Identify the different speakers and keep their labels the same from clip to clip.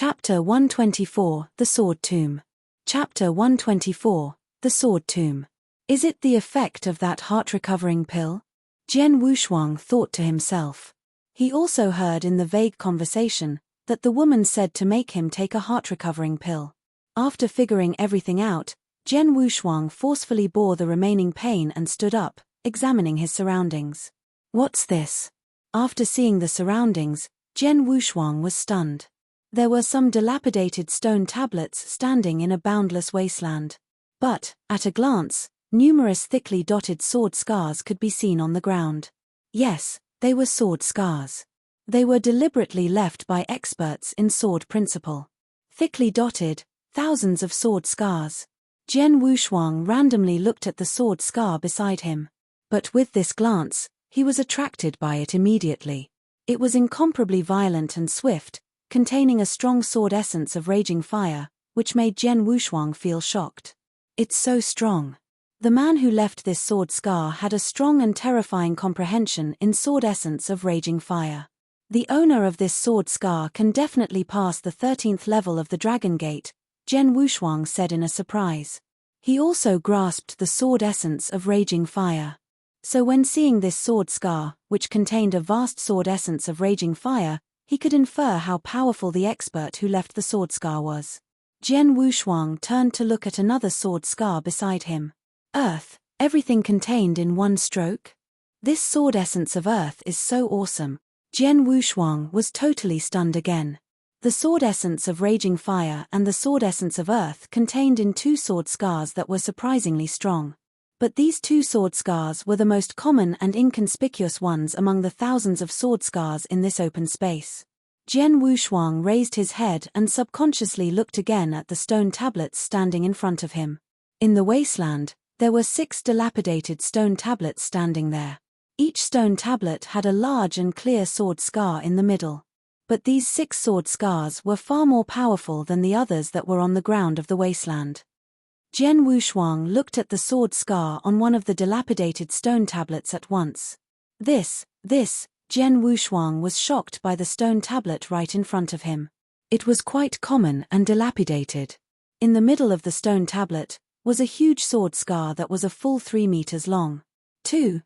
Speaker 1: Chapter 124, The Sword Tomb. Chapter 124, The Sword Tomb. Is it the effect of that heart-recovering pill? Jian Wushuang thought to himself. He also heard in the vague conversation that the woman said to make him take a heart-recovering pill. After figuring everything out, Jian Wushuang forcefully bore the remaining pain and stood up, examining his surroundings. What's this? After seeing the surroundings, Jian Wushuang was stunned. There were some dilapidated stone tablets standing in a boundless wasteland. But, at a glance, numerous thickly dotted sword scars could be seen on the ground. Yes, they were sword scars. They were deliberately left by experts in sword principle. Thickly dotted, thousands of sword scars. Jian Wushuang randomly looked at the sword scar beside him. But with this glance, he was attracted by it immediately. It was incomparably violent and swift, containing a strong sword essence of raging fire, which made Jian Wushuang feel shocked. It's so strong. The man who left this sword scar had a strong and terrifying comprehension in sword essence of raging fire. The owner of this sword scar can definitely pass the 13th level of the Dragon Gate, Jian Wushuang said in a surprise. He also grasped the sword essence of raging fire. So when seeing this sword scar, which contained a vast sword essence of raging fire, he could infer how powerful the expert who left the sword scar was. Jian Wushuang turned to look at another sword scar beside him. Earth, everything contained in one stroke? This sword essence of earth is so awesome. Jian Wushuang was totally stunned again. The sword essence of raging fire and the sword essence of earth contained in two sword scars that were surprisingly strong. But these two sword scars were the most common and inconspicuous ones among the thousands of sword scars in this open space. Jian Wushuang raised his head and subconsciously looked again at the stone tablets standing in front of him. In the wasteland, there were 6 dilapidated stone tablets standing there. Each stone tablet had a large and clear sword scar in the middle. But these 6 sword scars were far more powerful than the others that were on the ground of the wasteland. Jian Wushuang looked at the sword scar on one of the dilapidated stone tablets at once. This, Jian Wushuang was shocked by the stone tablet right in front of him. It was quite common and dilapidated. In the middle of the stone tablet was a huge sword scar that was a full 3 meters long. Jian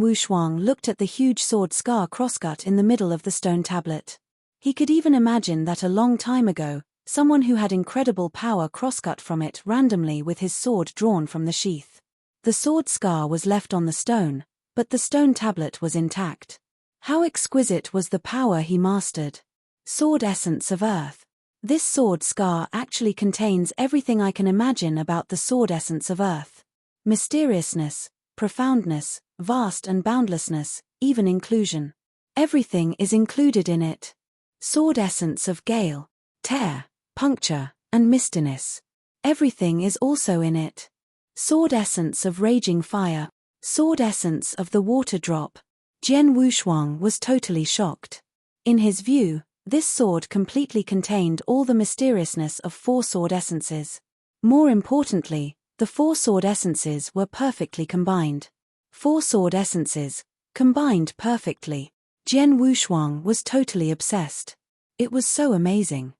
Speaker 1: Wushuang looked at the huge sword scar crosscut in the middle of the stone tablet. He could even imagine that a long time ago, someone who had incredible power crosscut from it randomly with his sword drawn from the sheath. The sword scar was left on the stone, but the stone tablet was intact. How exquisite was the power he mastered. Sword essence of earth. This sword scar actually contains everything I can imagine about the sword essence of earth. Mysteriousness, profoundness, vast and boundlessness, even inclusion. Everything is included in it. Sword essence of gale, tear, puncture, and mistiness. Everything is also in it. Sword essence of raging fire. Sword essence of the water drop. Jian Wushuang was totally shocked. In his view, this sword completely contained all the mysteriousness of 4 sword essences. More importantly, the 4 sword essences were perfectly combined. 4 sword essences, combined perfectly. Jian Wushuang was totally obsessed. It was so amazing.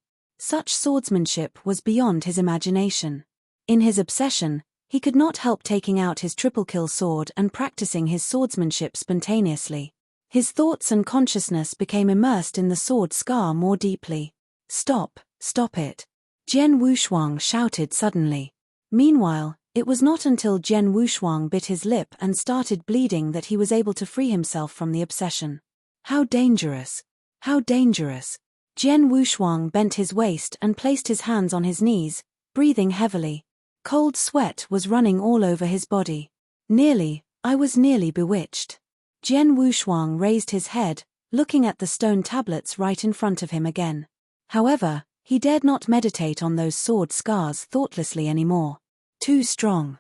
Speaker 1: Such swordsmanship was beyond his imagination. In his obsession, he could not help taking out his triple-kill sword and practicing his swordsmanship spontaneously. His thoughts and consciousness became immersed in the sword scar more deeply. Stop it. Jian Wushuang shouted suddenly. Meanwhile, it was not until Jian Wushuang bit his lip and started bleeding that he was able to free himself from the obsession. How dangerous! How dangerous! Jian Wushuang bent his waist and placed his hands on his knees, breathing heavily. Cold sweat was running all over his body. I was nearly bewitched. Jian Wushuang raised his head, looking at the stone tablets right in front of him again. However, he dared not meditate on those sword scars thoughtlessly anymore. Too strong.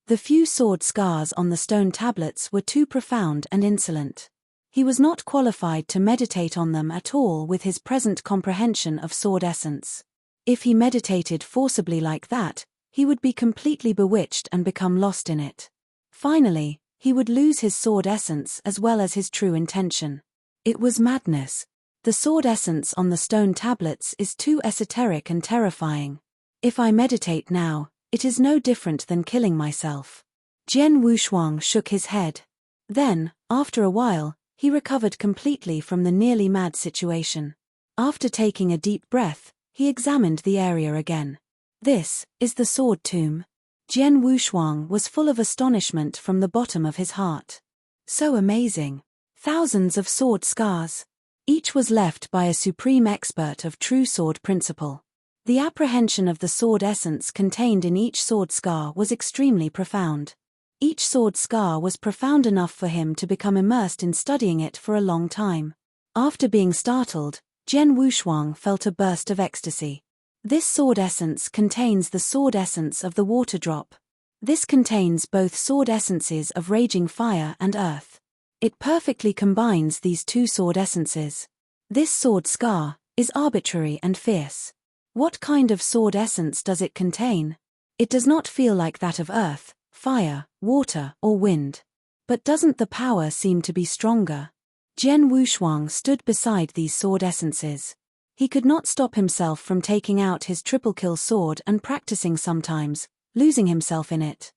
Speaker 1: The few sword scars on the stone tablets were too profound and insolent. He was not qualified to meditate on them at all with his present comprehension of sword essence. If he meditated forcibly like that, he would be completely bewitched and become lost in it. Finally, he would lose his sword essence as well as his true intention. It was madness. The sword essence on the stone tablets is too esoteric and terrifying. If I meditate now, it is no different than killing myself. Jian Wushuang shook his head. Then, after a while, he recovered completely from the nearly mad situation. After taking a deep breath, he examined the area again. This is the sword tomb. Jian Wushuang was full of astonishment from the bottom of his heart. So amazing. Thousands of sword scars. Each was left by a supreme expert of true sword principle. The apprehension of the sword essence contained in each sword scar was extremely profound. Each sword scar was profound enough for him to become immersed in studying it for a long time. After being startled, Jian Wushuang felt a burst of ecstasy. This sword essence contains the sword essence of the water drop. This contains both sword essences of raging fire and earth. It perfectly combines these two sword essences. This sword scar is arbitrary and fierce. What kind of sword essence does it contain? It does not feel like that of earth, fire, water, or wind. But doesn't the power seem to be stronger? Jian Wushuang stood beside these sword essences. He could not stop himself from taking out his triple kill sword and practicing sometimes, losing himself in it.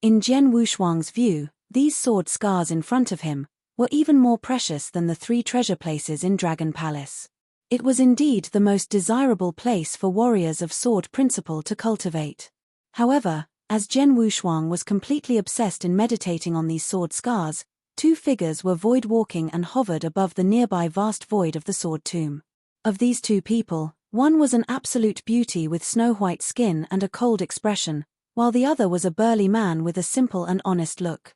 Speaker 1: In Jian Wushuang's view, these sword scars in front of him were even more precious than the 3 treasure places in Dragon Palace. It was indeed the most desirable place for warriors of sword principle to cultivate. However, as Jian Wushuang was completely obsessed in meditating on these sword scars, 2 figures were void walking and hovered above the nearby vast void of the sword tomb. Of these 2 people, one was an absolute beauty with snow-white skin and a cold expression, while the other was a burly man with a simple and honest look.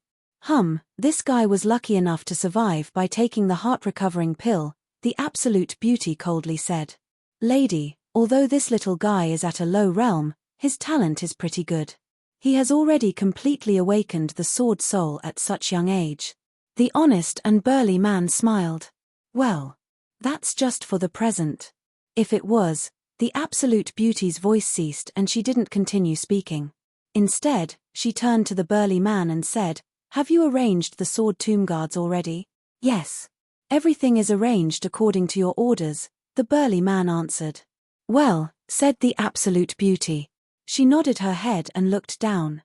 Speaker 1: This guy was lucky enough to survive by taking the heart-recovering pill, the absolute beauty coldly said. Lady, although this little guy is at a low realm, his talent is pretty good. He has already completely awakened the sword soul at such young age. The honest and burly man smiled. Well, that's just for the present. If it was, the absolute beauty's voice ceased and she didn't continue speaking. Instead, she turned to the burly man and said, "Have you arranged the sword tomb guards already?" "Yes. Everything is arranged according to your orders," the burly man answered. "Well," said the absolute beauty. She nodded her head and looked down.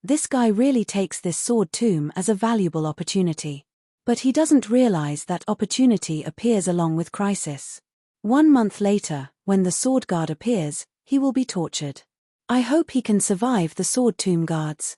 Speaker 1: This guy really takes this sword tomb as a valuable opportunity. But he doesn't realize that opportunity appears along with crisis. 1 month later, when the sword guard appears, he will be tortured. I hope he can survive the sword tomb guards.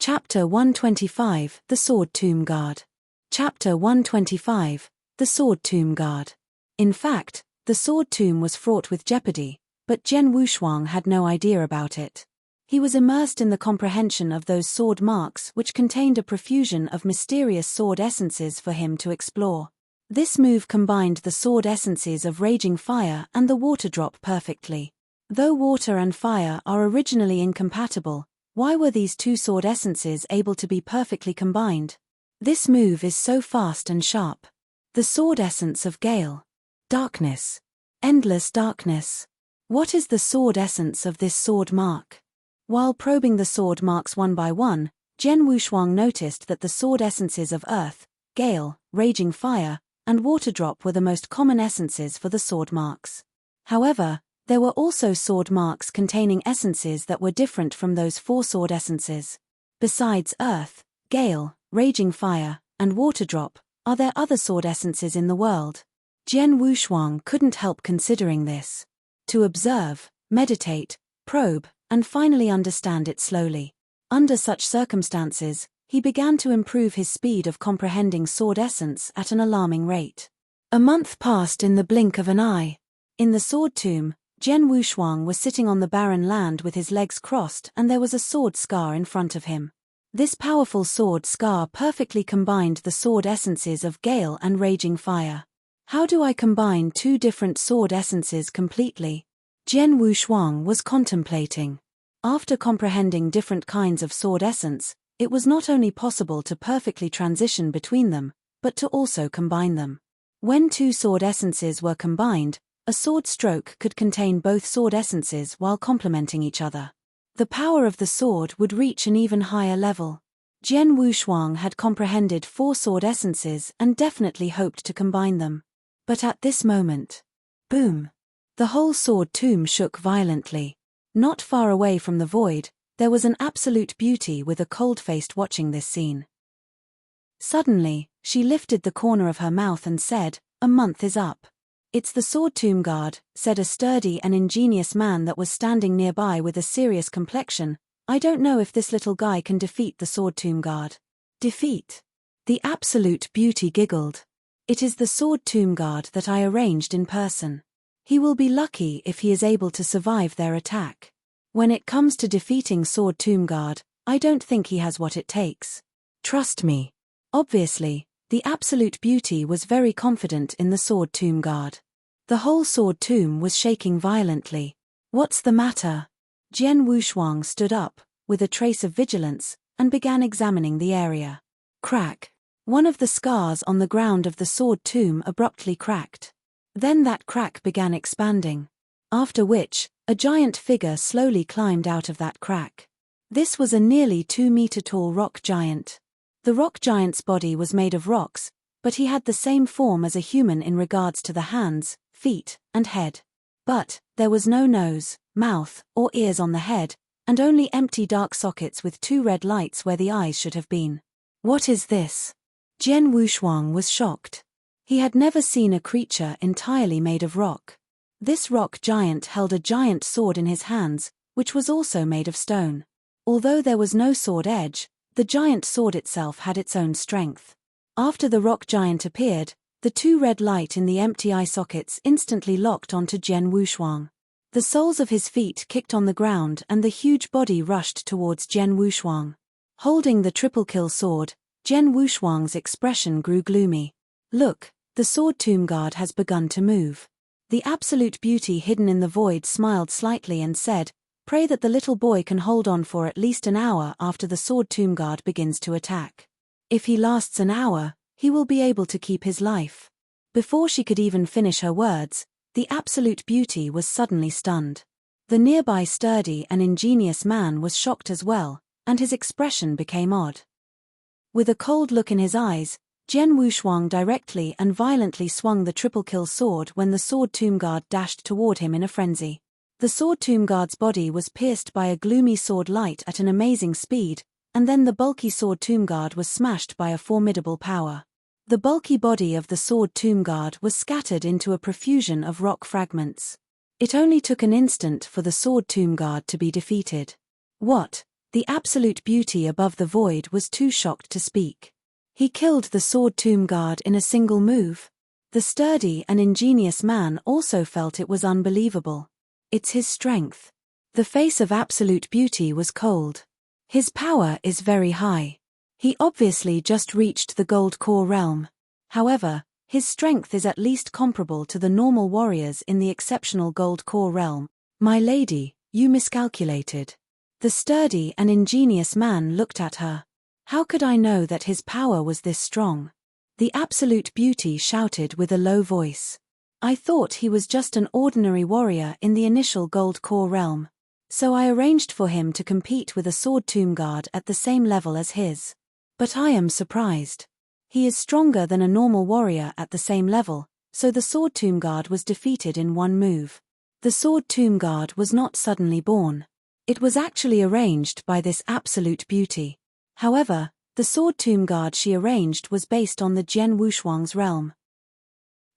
Speaker 1: Chapter 125, The Sword Tomb Guard. Chapter 125, The Sword Tomb Guard. In fact, the sword tomb was fraught with jeopardy, but Jian Wushuang had no idea about it. He was immersed in the comprehension of those sword marks which contained a profusion of mysterious sword essences for him to explore. This move combined the sword essences of raging fire and the water drop perfectly. Though water and fire are originally incompatible, why were these 2 sword essences able to be perfectly combined? This move is so fast and sharp. The sword essence of gale. Darkness. Endless darkness. What is the sword essence of this sword mark? While probing the sword marks one by one, Jian Wushuang noticed that the sword essences of earth, gale, raging fire, and water drop were the most common essences for the sword marks. However, there were also sword marks containing essences that were different from those 4 sword essences. Besides earth, gale, raging fire, and water drop, are there other sword essences in the world? Jian Wushuang couldn't help considering this. To observe, meditate, probe, and finally understand it slowly. Under such circumstances, he began to improve his speed of comprehending sword essence at an alarming rate. A month passed in the blink of an eye. In the sword tomb, Jian Wushuang was sitting on the barren land with his legs crossed and there was a sword scar in front of him. This powerful sword scar perfectly combined the sword essences of gale and raging fire. How do I combine 2 different sword essences completely? Jian Wushuang was contemplating. After comprehending different kinds of sword essence, it was not only possible to perfectly transition between them, but to also combine them. When 2 sword essences were combined, a sword stroke could contain both sword essences while complementing each other. The power of the sword would reach an even higher level. Jian Wushuang had comprehended 4 sword essences and definitely hoped to combine them. But at this moment, boom! The whole sword tomb shook violently. Not far away from the void, there was an absolute beauty with a cold-faced watching this scene. Suddenly, she lifted the corner of her mouth and said, "A month is up." "It's the sword tomb guard," said a sturdy and ingenious man that was standing nearby with a serious complexion. "I don't know if this little guy can defeat the sword tomb guard." "Defeat?" The absolute beauty giggled. "It is the sword tomb guard that I arranged in person. He will be lucky if he is able to survive their attack. When it comes to defeating sword tomb guard, I don't think he has what it takes. Trust me." Obviously, the absolute beauty was very confident in the sword tomb guard. The whole sword tomb was shaking violently. "What's the matter?" Jian Wushuang stood up, with a trace of vigilance, and began examining the area. Crack! One of the scars on the ground of the sword tomb abruptly cracked. Then that crack began expanding. After which, a giant figure slowly climbed out of that crack. This was a nearly 2-meter-tall rock giant. The rock giant's body was made of rocks, but he had the same form as a human in regards to the hands, feet, and head. But there was no nose, mouth, or ears on the head, and only empty dark sockets with 2 red lights where the eyes should have been. "What is this?" Jian Wushuang was shocked. He had never seen a creature entirely made of rock. This rock giant held a giant sword in his hands, which was also made of stone. Although there was no sword edge, the giant sword itself had its own strength. After the rock giant appeared, the 2 red light in the empty eye sockets instantly locked onto Jian Wushuang. The soles of his feet kicked on the ground and the huge body rushed towards Jian Wushuang. Holding the triple kill sword, Jian Wushuang's expression grew gloomy. "Look, the sword tomb guard has begun to move." The absolute beauty hidden in the void smiled slightly and said, "Pray that the little boy can hold on for at least an hour after the sword tomb guard begins to attack. If he lasts an hour, he will be able to keep his life." Before she could even finish her words, the absolute beauty was suddenly stunned. The nearby sturdy and ingenious man was shocked as well, and his expression became odd. With a cold look in his eyes, Jian Wushuang directly and violently swung the triple kill sword when the sword tomb guard dashed toward him in a frenzy. The sword tomb guard's body was pierced by a gloomy sword light at an amazing speed, and then the bulky sword tomb guard was smashed by a formidable power. The bulky body of the sword tomb guard was scattered into a profusion of rock fragments. It only took an instant for the sword tomb guard to be defeated. "What?" The absolute beauty above the void was too shocked to speak. "He killed the sword tomb guard in a single move?" The sturdy and ingenious man also felt it was unbelievable. "It's his strength." The face of absolute beauty was cold. "His power is very high. He obviously just reached the gold core realm. However, his strength is at least comparable to the normal warriors in the exceptional gold core realm." "My lady, you miscalculated." The sturdy and ingenious man looked at her. "How could I know that his power was this strong?" The absolute beauty shouted with a low voice. "I thought he was just an ordinary warrior in the initial gold core realm. So I arranged for him to compete with a sword tomb guard at the same level as his. But I am surprised. He is stronger than a normal warrior at the same level, so the sword tomb guard was defeated in one move." The sword tomb guard was not suddenly born. It was actually arranged by this absolute beauty. However, the sword tomb guard she arranged was based on the Jian Wushuang's realm.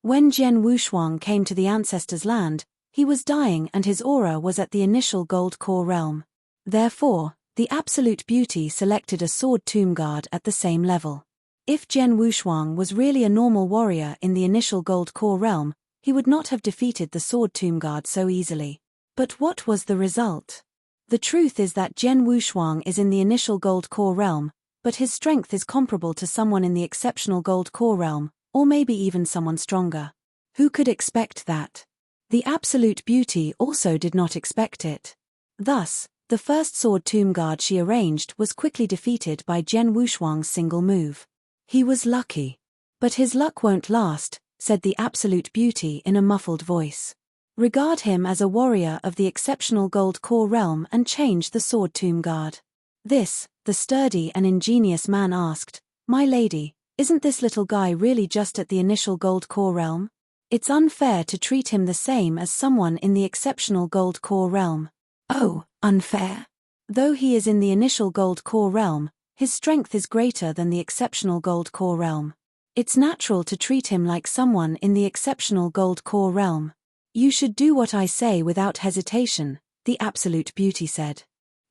Speaker 1: When Jian Wushuang came to the ancestor's land, he was dying and his aura was at the initial gold core realm. Therefore, the absolute beauty selected a sword tomb guard at the same level. If Jian Wushuang was really a normal warrior in the initial gold core realm, he would not have defeated the sword tomb guard so easily. But what was the result? The truth is that Jian Wushuang is in the initial gold core realm, but his strength is comparable to someone in the exceptional gold core realm, or maybe even someone stronger. Who could expect that? The absolute beauty also did not expect it. Thus, the first sword tomb guard she arranged was quickly defeated by Jian Wushuang's single move. "He was lucky. But his luck won't last," said the absolute beauty in a muffled voice. "Regard him as a warrior of the exceptional gold core realm and change the sword tomb guard." This, the sturdy and ingenious man asked, "My lady, isn't this little guy really just at the initial gold core realm? It's unfair to treat him the same as someone in the exceptional gold core realm." "Oh, unfair? Though he is in the initial gold core realm, his strength is greater than the exceptional gold core realm. It's natural to treat him like someone in the exceptional gold core realm." "You should do what I say without hesitation," the absolute beauty said.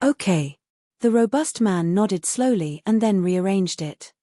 Speaker 1: "Okay." The robust man nodded slowly and then rearranged it.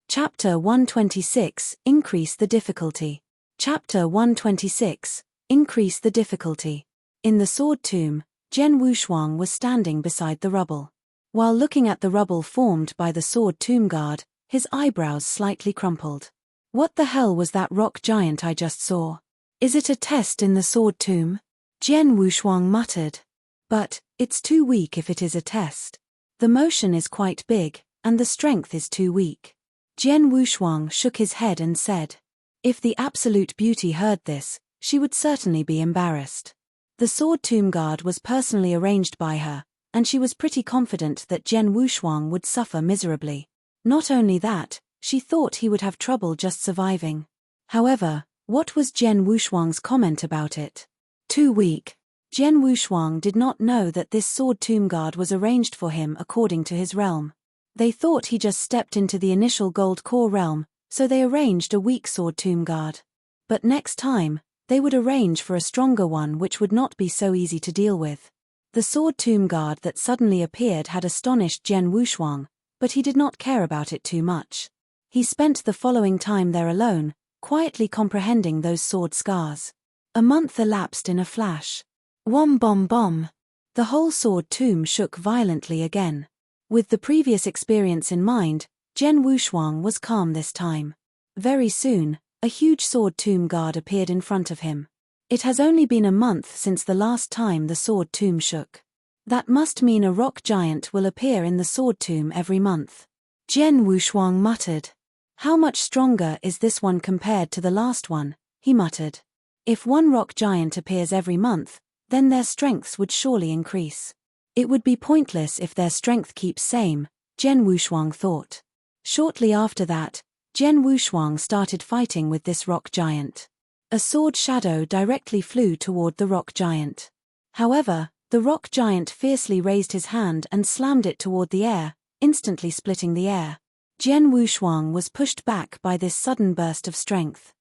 Speaker 1: Chapter 126, Increase the difficulty. Chapter 126, Increase the difficulty. In the sword tomb, Jian Wushuang was standing beside the rubble. While looking at the rubble formed by the sword tomb guard, his eyebrows slightly crumpled. "What the hell was that rock giant I just saw? Is it a test in the sword tomb?" Jian Wushuang muttered. "But it's too weak if it is a test. The motion is quite big, and the strength is too weak." Jian Wushuang shook his head and said. If the absolute beauty heard this, she would certainly be embarrassed. The sword tomb guard was personally arranged by her, and she was pretty confident that Jian Wushuang would suffer miserably. Not only that, she thought he would have trouble just surviving. However, what was Jian Wushuang's comment about it? Too weak. Jian Wushuang did not know that this sword tomb guard was arranged for him according to his realm. They thought he just stepped into the initial gold core realm, so they arranged a weak sword tomb guard. But next time, they would arrange for a stronger one which would not be so easy to deal with. The sword tomb guard that suddenly appeared had astonished Jian Wushuang, but he did not care about it too much. He spent the following time there alone, quietly comprehending those sword scars. A month elapsed in a flash. Wom bom bom. The whole sword tomb shook violently again. With the previous experience in mind, Jian Wushuang was calm this time. Very soon, a huge sword tomb guard appeared in front of him. It has only been a month since the last time the sword tomb shook. That must mean a rock giant will appear in the sword tomb every month. Jian Wushuang muttered. How much stronger is this one compared to the last one? He muttered. If one rock giant appears every month, then their strengths would surely increase. It would be pointless if their strength keeps same, Jian Wushuang thought. Shortly after that, Jian Wushuang started fighting with this rock giant. A sword shadow directly flew toward the rock giant. However, the rock giant fiercely raised his hand and slammed it toward the air, instantly splitting the air. Jian Wushuang was pushed back by this sudden burst of strength.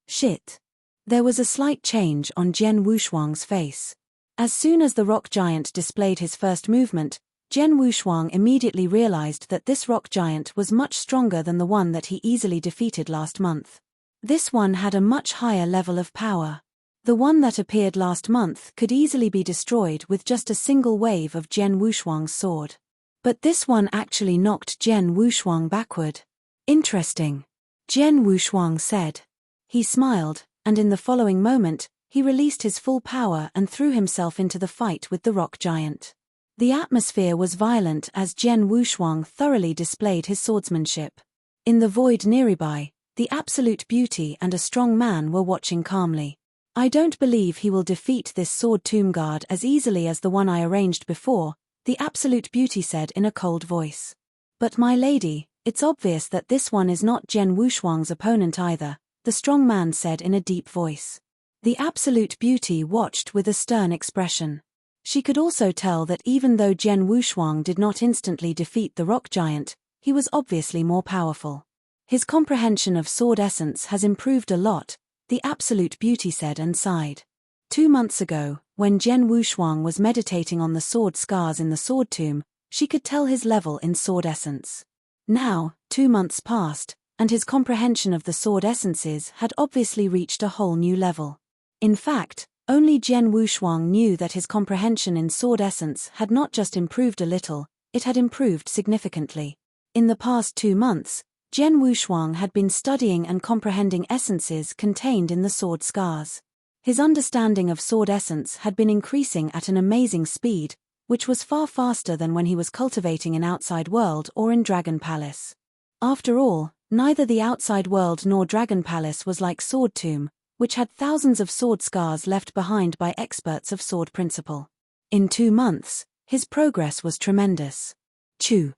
Speaker 1: Shit. There was a slight change on Jian Wushuang's face. As soon as the rock giant displayed his first movement, Jian Wushuang immediately realized that this rock giant was much stronger than the one that he easily defeated last month. This one had a much higher level of power. The one that appeared last month could easily be destroyed with just a single wave of Jian Wushuang's sword. But this one actually knocked Jian Wushuang backward. Interesting. Jian Wushuang said. He smiled, and in the following moment, he released his full power and threw himself into the fight with the rock giant. The atmosphere was violent as Jian Wushuang thoroughly displayed his swordsmanship. In the void nearby, the absolute beauty and a strong man were watching calmly. I don't believe he will defeat this sword tomb guard as easily as the one I arranged before, the absolute beauty said in a cold voice. But my lady, it's obvious that this one is not Jian Wushuang's opponent either, the strong man said in a deep voice. The absolute beauty watched with a stern expression. She could also tell that even though Jian Wushuang did not instantly defeat the rock giant, he was obviously more powerful. His comprehension of sword essence has improved a lot, the absolute beauty said and sighed. 2 months ago, when Jian Wushuang was meditating on the sword scars in the sword tomb, she could tell his level in sword essence. Now, 2 months passed, and his comprehension of the sword essences had obviously reached a whole new level. In fact, only Jian Wushuang knew that his comprehension in sword essence had not just improved a little, it had improved significantly. In the past 2 months, Jian Wushuang had been studying and comprehending essences contained in the sword scars. His understanding of sword essence had been increasing at an amazing speed, which was far faster than when he was cultivating in Outside World or in Dragon Palace. After all, neither the Outside World nor Dragon Palace was like Sword Tomb, which had thousands of sword scars left behind by experts of sword principle. In 2 months, His progress was tremendous. Chew.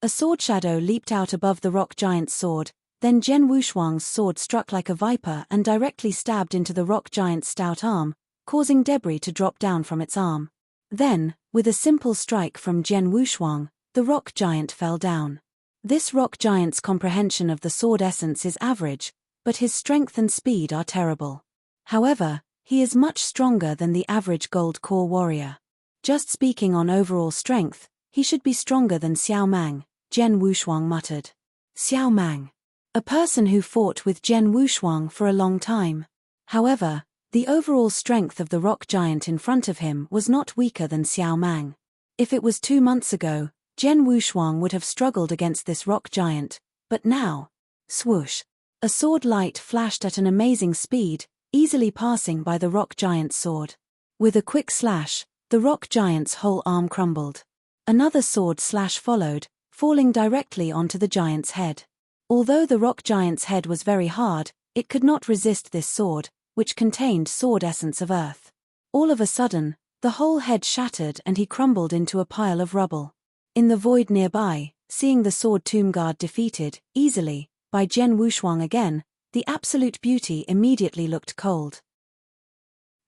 Speaker 1: A sword shadow leaped out above the rock giant's sword, then Jian Wushuang's sword struck like a viper and directly stabbed into the rock giant's stout arm, causing debris to drop down from its arm. Then, with a simple strike from Jian Wushuang, the rock giant fell down. This rock giant's comprehension of the sword essence is average, but his strength and speed are terrible. However, he is much stronger than the average gold core warrior. Just speaking on overall strength, he should be stronger than Xiao Mang, Jian Wushuang muttered. Xiao Mang. A person who fought with Jian Wushuang for a long time. However, the overall strength of the rock giant in front of him was not weaker than Xiao Mang. If it was 2 months ago, Jian Wushuang would have struggled against this rock giant, but now, swoosh. A sword light flashed at an amazing speed, easily passing by the rock giant's sword. With a quick slash, the rock giant's whole arm crumbled. Another sword slash followed, falling directly onto the giant's head. Although the rock giant's head was very hard, it could not resist this sword, which contained sword essence of earth. All of a sudden, the whole head shattered and he crumbled into a pile of rubble. In the void nearby, seeing the sword tomb guard defeated, easily, by Jian Wushuang again, the absolute beauty immediately looked cold.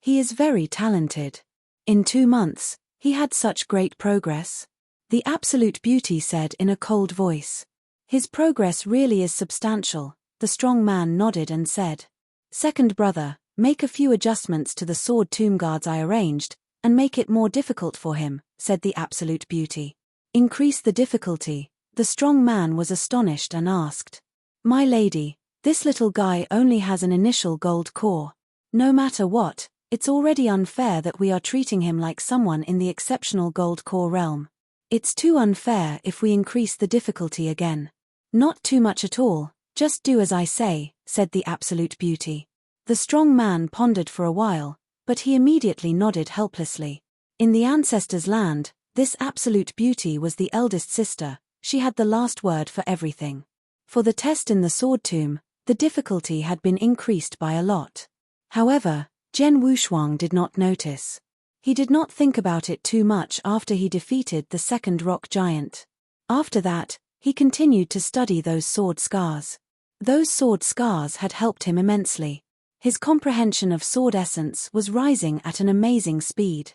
Speaker 1: He is very talented. In 2 months, he had such great progress. The absolute beauty said in a cold voice. His progress really is substantial, the strong man nodded and said. Second brother, make a few adjustments to the sword tomb guards I arranged, and make it more difficult for him, said the absolute beauty. Increase the difficulty. The strong man was astonished and asked. My lady, this little guy only has an initial gold core. No matter what, it's already unfair that we are treating him like someone in the exceptional gold core realm. It's too unfair if we increase the difficulty again. Not too much at all, just do as I say, said the absolute beauty. The strong man pondered for a while, but he immediately nodded helplessly. In the ancestors' land, this absolute beauty was the eldest sister, she had the last word for everything. For the test in the sword tomb, the difficulty had been increased by a lot. However, Jian Wushuang did not notice. He did not think about it too much after he defeated the second rock giant. After that, he continued to study those sword scars. Those sword scars had helped him immensely. His comprehension of sword essence was rising at an amazing speed.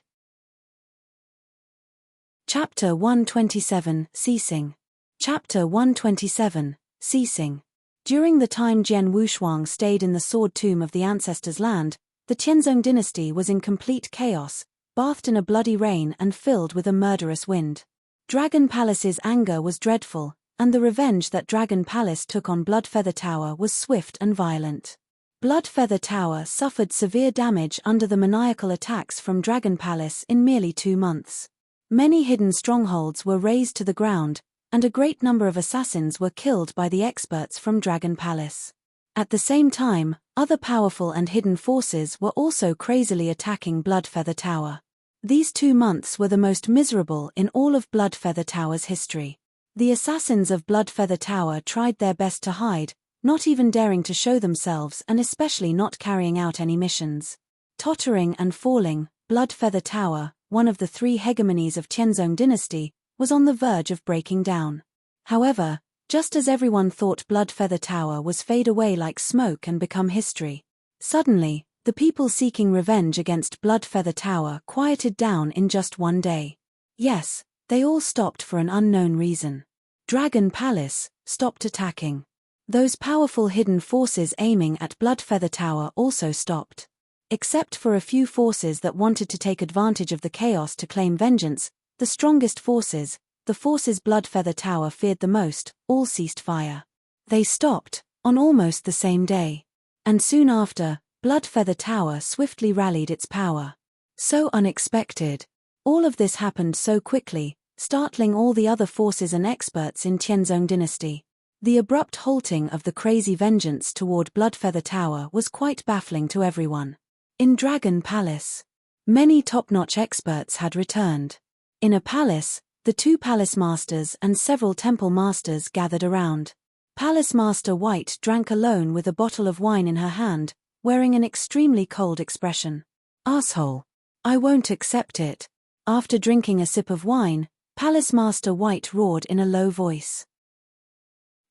Speaker 1: Chapter 127, Ceasing. Chapter 127, Ceasing. During the time Jian Wushuang stayed in the sword tomb of the ancestors' land, the Qianzong dynasty was in complete chaos, bathed in a bloody rain and filled with a murderous wind. Dragon Palace's anger was dreadful, and the revenge that Dragon Palace took on Bloodfeather Tower was swift and violent. Bloodfeather Tower suffered severe damage under the maniacal attacks from Dragon Palace in merely 2 months. Many hidden strongholds were razed to the ground, and a great number of assassins were killed by the experts from Dragon Palace. At the same time, other powerful and hidden forces were also crazily attacking Bloodfeather Tower. These 2 months were the most miserable in all of Bloodfeather Tower's history. The assassins of Bloodfeather Tower tried their best to hide, not even daring to show themselves and especially not carrying out any missions. Tottering and falling, Bloodfeather Tower, one of the 3 hegemonies of Qianzong dynasty, was on the verge of breaking down. However, just as everyone thought Bloodfeather Tower was fade away like smoke and become history, suddenly, the people seeking revenge against Bloodfeather Tower quieted down in just 1 day. Yes, they all stopped for an unknown reason. Dragon Palace stopped attacking. Those powerful hidden forces aiming at Bloodfeather Tower also stopped. Except for a few forces that wanted to take advantage of the chaos to claim vengeance, the strongest forces, the forces Bloodfeather Tower feared the most, all ceased fire. They stopped, on almost the same day. And soon after, Bloodfeather Tower swiftly rallied its power. So unexpected. All of this happened so quickly, startling all the other forces and experts in Qianzong dynasty. The abrupt halting of the crazy vengeance toward Bloodfeather Tower was quite baffling to everyone. In Dragon Palace, many top-notch experts had returned. In a palace, the 2 palace masters and several temple masters gathered around. Palace Master White drank alone with a bottle of wine in her hand, wearing an extremely cold expression. Asshole. I won't accept it. After drinking a sip of wine, Palace Master White roared in a low voice,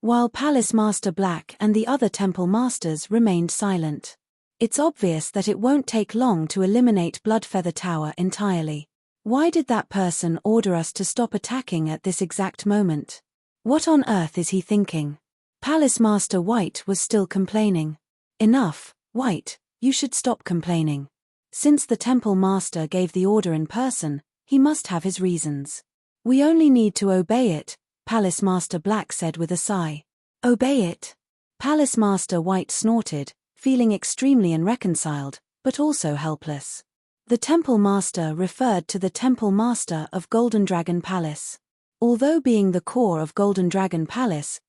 Speaker 1: while Palace Master Black and the other temple masters remained silent. It's obvious that it won't take long to eliminate Bloodfeather Tower entirely. Why did that person order us to stop attacking at this exact moment? What on earth is he thinking? Palace Master White was still complaining. Enough, White, you should stop complaining. Since the Temple Master gave the order in person, he must have his reasons. We only need to obey it, Palace Master Black said with a sigh. Obey it? Palace Master White snorted, feeling extremely unreconciled, but also helpless. The Temple Master referred to the Temple Master of Golden Dragon Palace. Although being the core of Golden Dragon Palace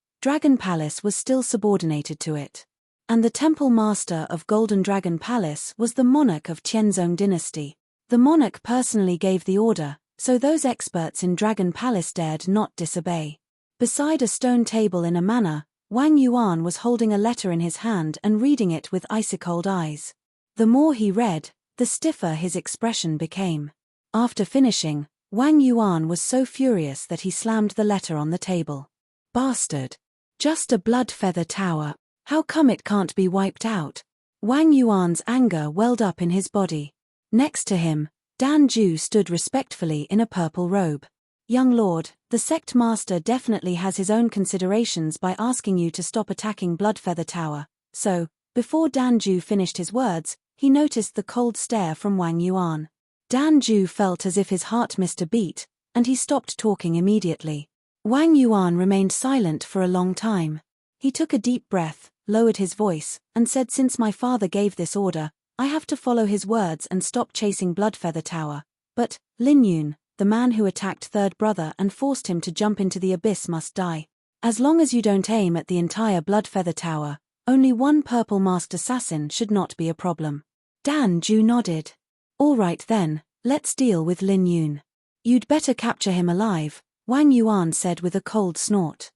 Speaker 1: was still subordinated to it. And the Temple Master of Golden Dragon Palace was the monarch of Tianzong Dynasty. The monarch personally gave the order, so those experts in Dragon Palace dared not disobey. Beside a stone table in a manor, Wang Yuan was holding a letter in his hand and reading it with icy-cold eyes. The more he read, the stiffer his expression became. After finishing, Wang Yuan was so furious that he slammed the letter on the table. Bastard! Just a Bloodfeather Tower. How come it can't be wiped out? Wang Yuan's anger welled up in his body. Next to him, Dan Ju stood respectfully in a purple robe. Young lord, the sect master definitely has his own considerations by asking you to stop attacking Bloodfeather Tower, so, before Dan Ju finished his words, he noticed the cold stare from Wang Yuan. Dan Ju felt as if his heart missed a beat, and he stopped talking immediately. Wang Yuan remained silent for a long time. He took a deep breath, lowered his voice, and said, since my father gave this order, I have to follow his words and stop chasing Bloodfeather Tower. But, Lin Yun, the man who attacked third brother and forced him to jump into the abyss must die. As long as you don't aim at the entire Bloodfeather Tower, only one purple masked assassin should not be a problem. Dan Ju nodded. All right then, let's deal with Lin Yun. You'd better capture him alive, Wang Yuan said with a cold snort.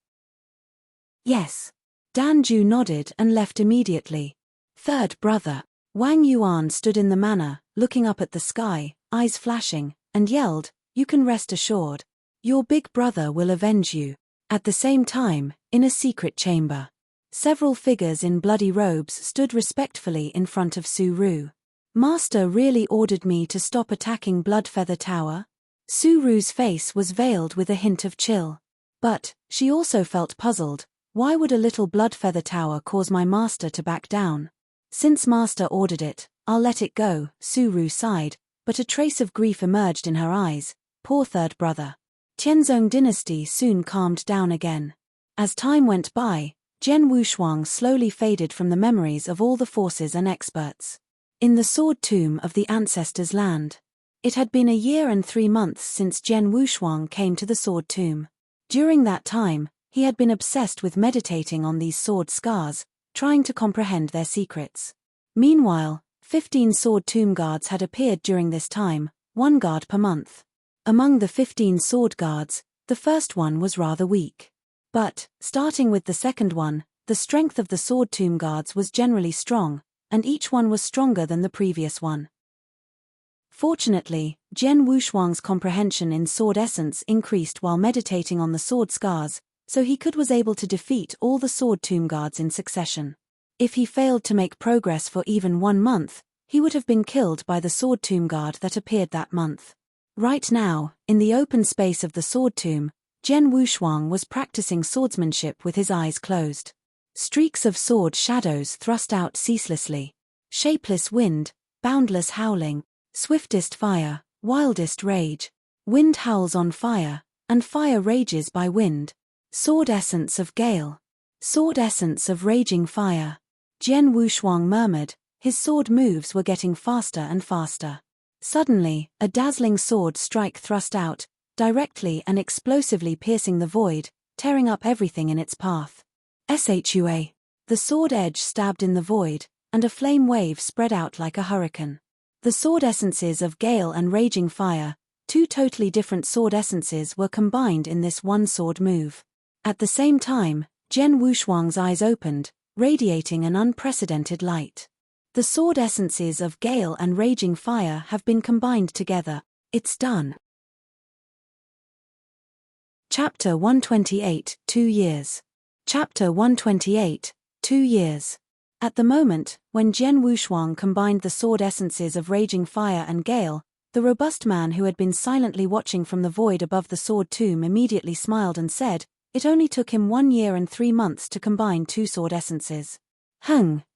Speaker 1: Yes. Dan Ju nodded and left immediately. Third brother. Wang Yuan stood in the manor, looking up at the sky, eyes flashing, and yelled, you can rest assured. Your big brother will avenge you. At the same time, in a secret chamber, several figures in bloody robes stood respectfully in front of Su Ru. Master really ordered me to stop attacking Bloodfeather Tower? Su Ru's face was veiled with a hint of chill. But, she also felt puzzled. Why would a little Bloodfeather Tower cause my master to back down? Since master ordered it, I'll let it go, Su Ru sighed, but a trace of grief emerged in her eyes. Poor third brother. Tianzong Dynasty soon calmed down again. As time went by, Jian Wushuang slowly faded from the memories of all the forces and experts. In the sword tomb of the ancestors' land. It had been a year and 3 months since Jian Wushuang came to the sword tomb. During that time, he had been obsessed with meditating on these sword scars, trying to comprehend their secrets. Meanwhile, 15 sword tomb guards had appeared during this time, 1 guard per month. Among the 15 sword guards, the first one was rather weak. But, starting with the second one, the strength of the sword tomb guards was generally strong, and each one was stronger than the previous one. Fortunately, Jian Wushuang's comprehension in sword essence increased while meditating on the sword scars, so he was able to defeat all the sword tomb guards in succession. If he failed to make progress for even 1 month, he would have been killed by the sword tomb guard that appeared that month. Right now, in the open space of the sword tomb, Jian Wushuang was practicing swordsmanship with his eyes closed. Streaks of sword shadows thrust out ceaselessly. Shapeless wind, boundless howling, swiftest fire, wildest rage. Wind howls on fire, and fire rages by wind. Sword essence of gale. Sword essence of raging fire. Jian Wushuang murmured, his sword moves were getting faster and faster. Suddenly, a dazzling sword strike thrust out, directly and explosively piercing the void, tearing up everything in its path. Shua. The sword edge stabbed in the void, and a flame wave spread out like a hurricane. The sword essences of gale and raging fire, 2 totally different sword essences, were combined in this one sword move. At the same time, Jian Wushuang's eyes opened, radiating an unprecedented light. The sword essences of gale and raging fire have been combined together. It's done. Chapter 128, 2 years. Chapter 128, 2 years. At the moment, when Jian Wushuang combined the sword essences of raging fire and gale, the robust man who had been silently watching from the void above the sword tomb immediately smiled and said, "It only took him 1 year and 3 months to combine 2 sword essences."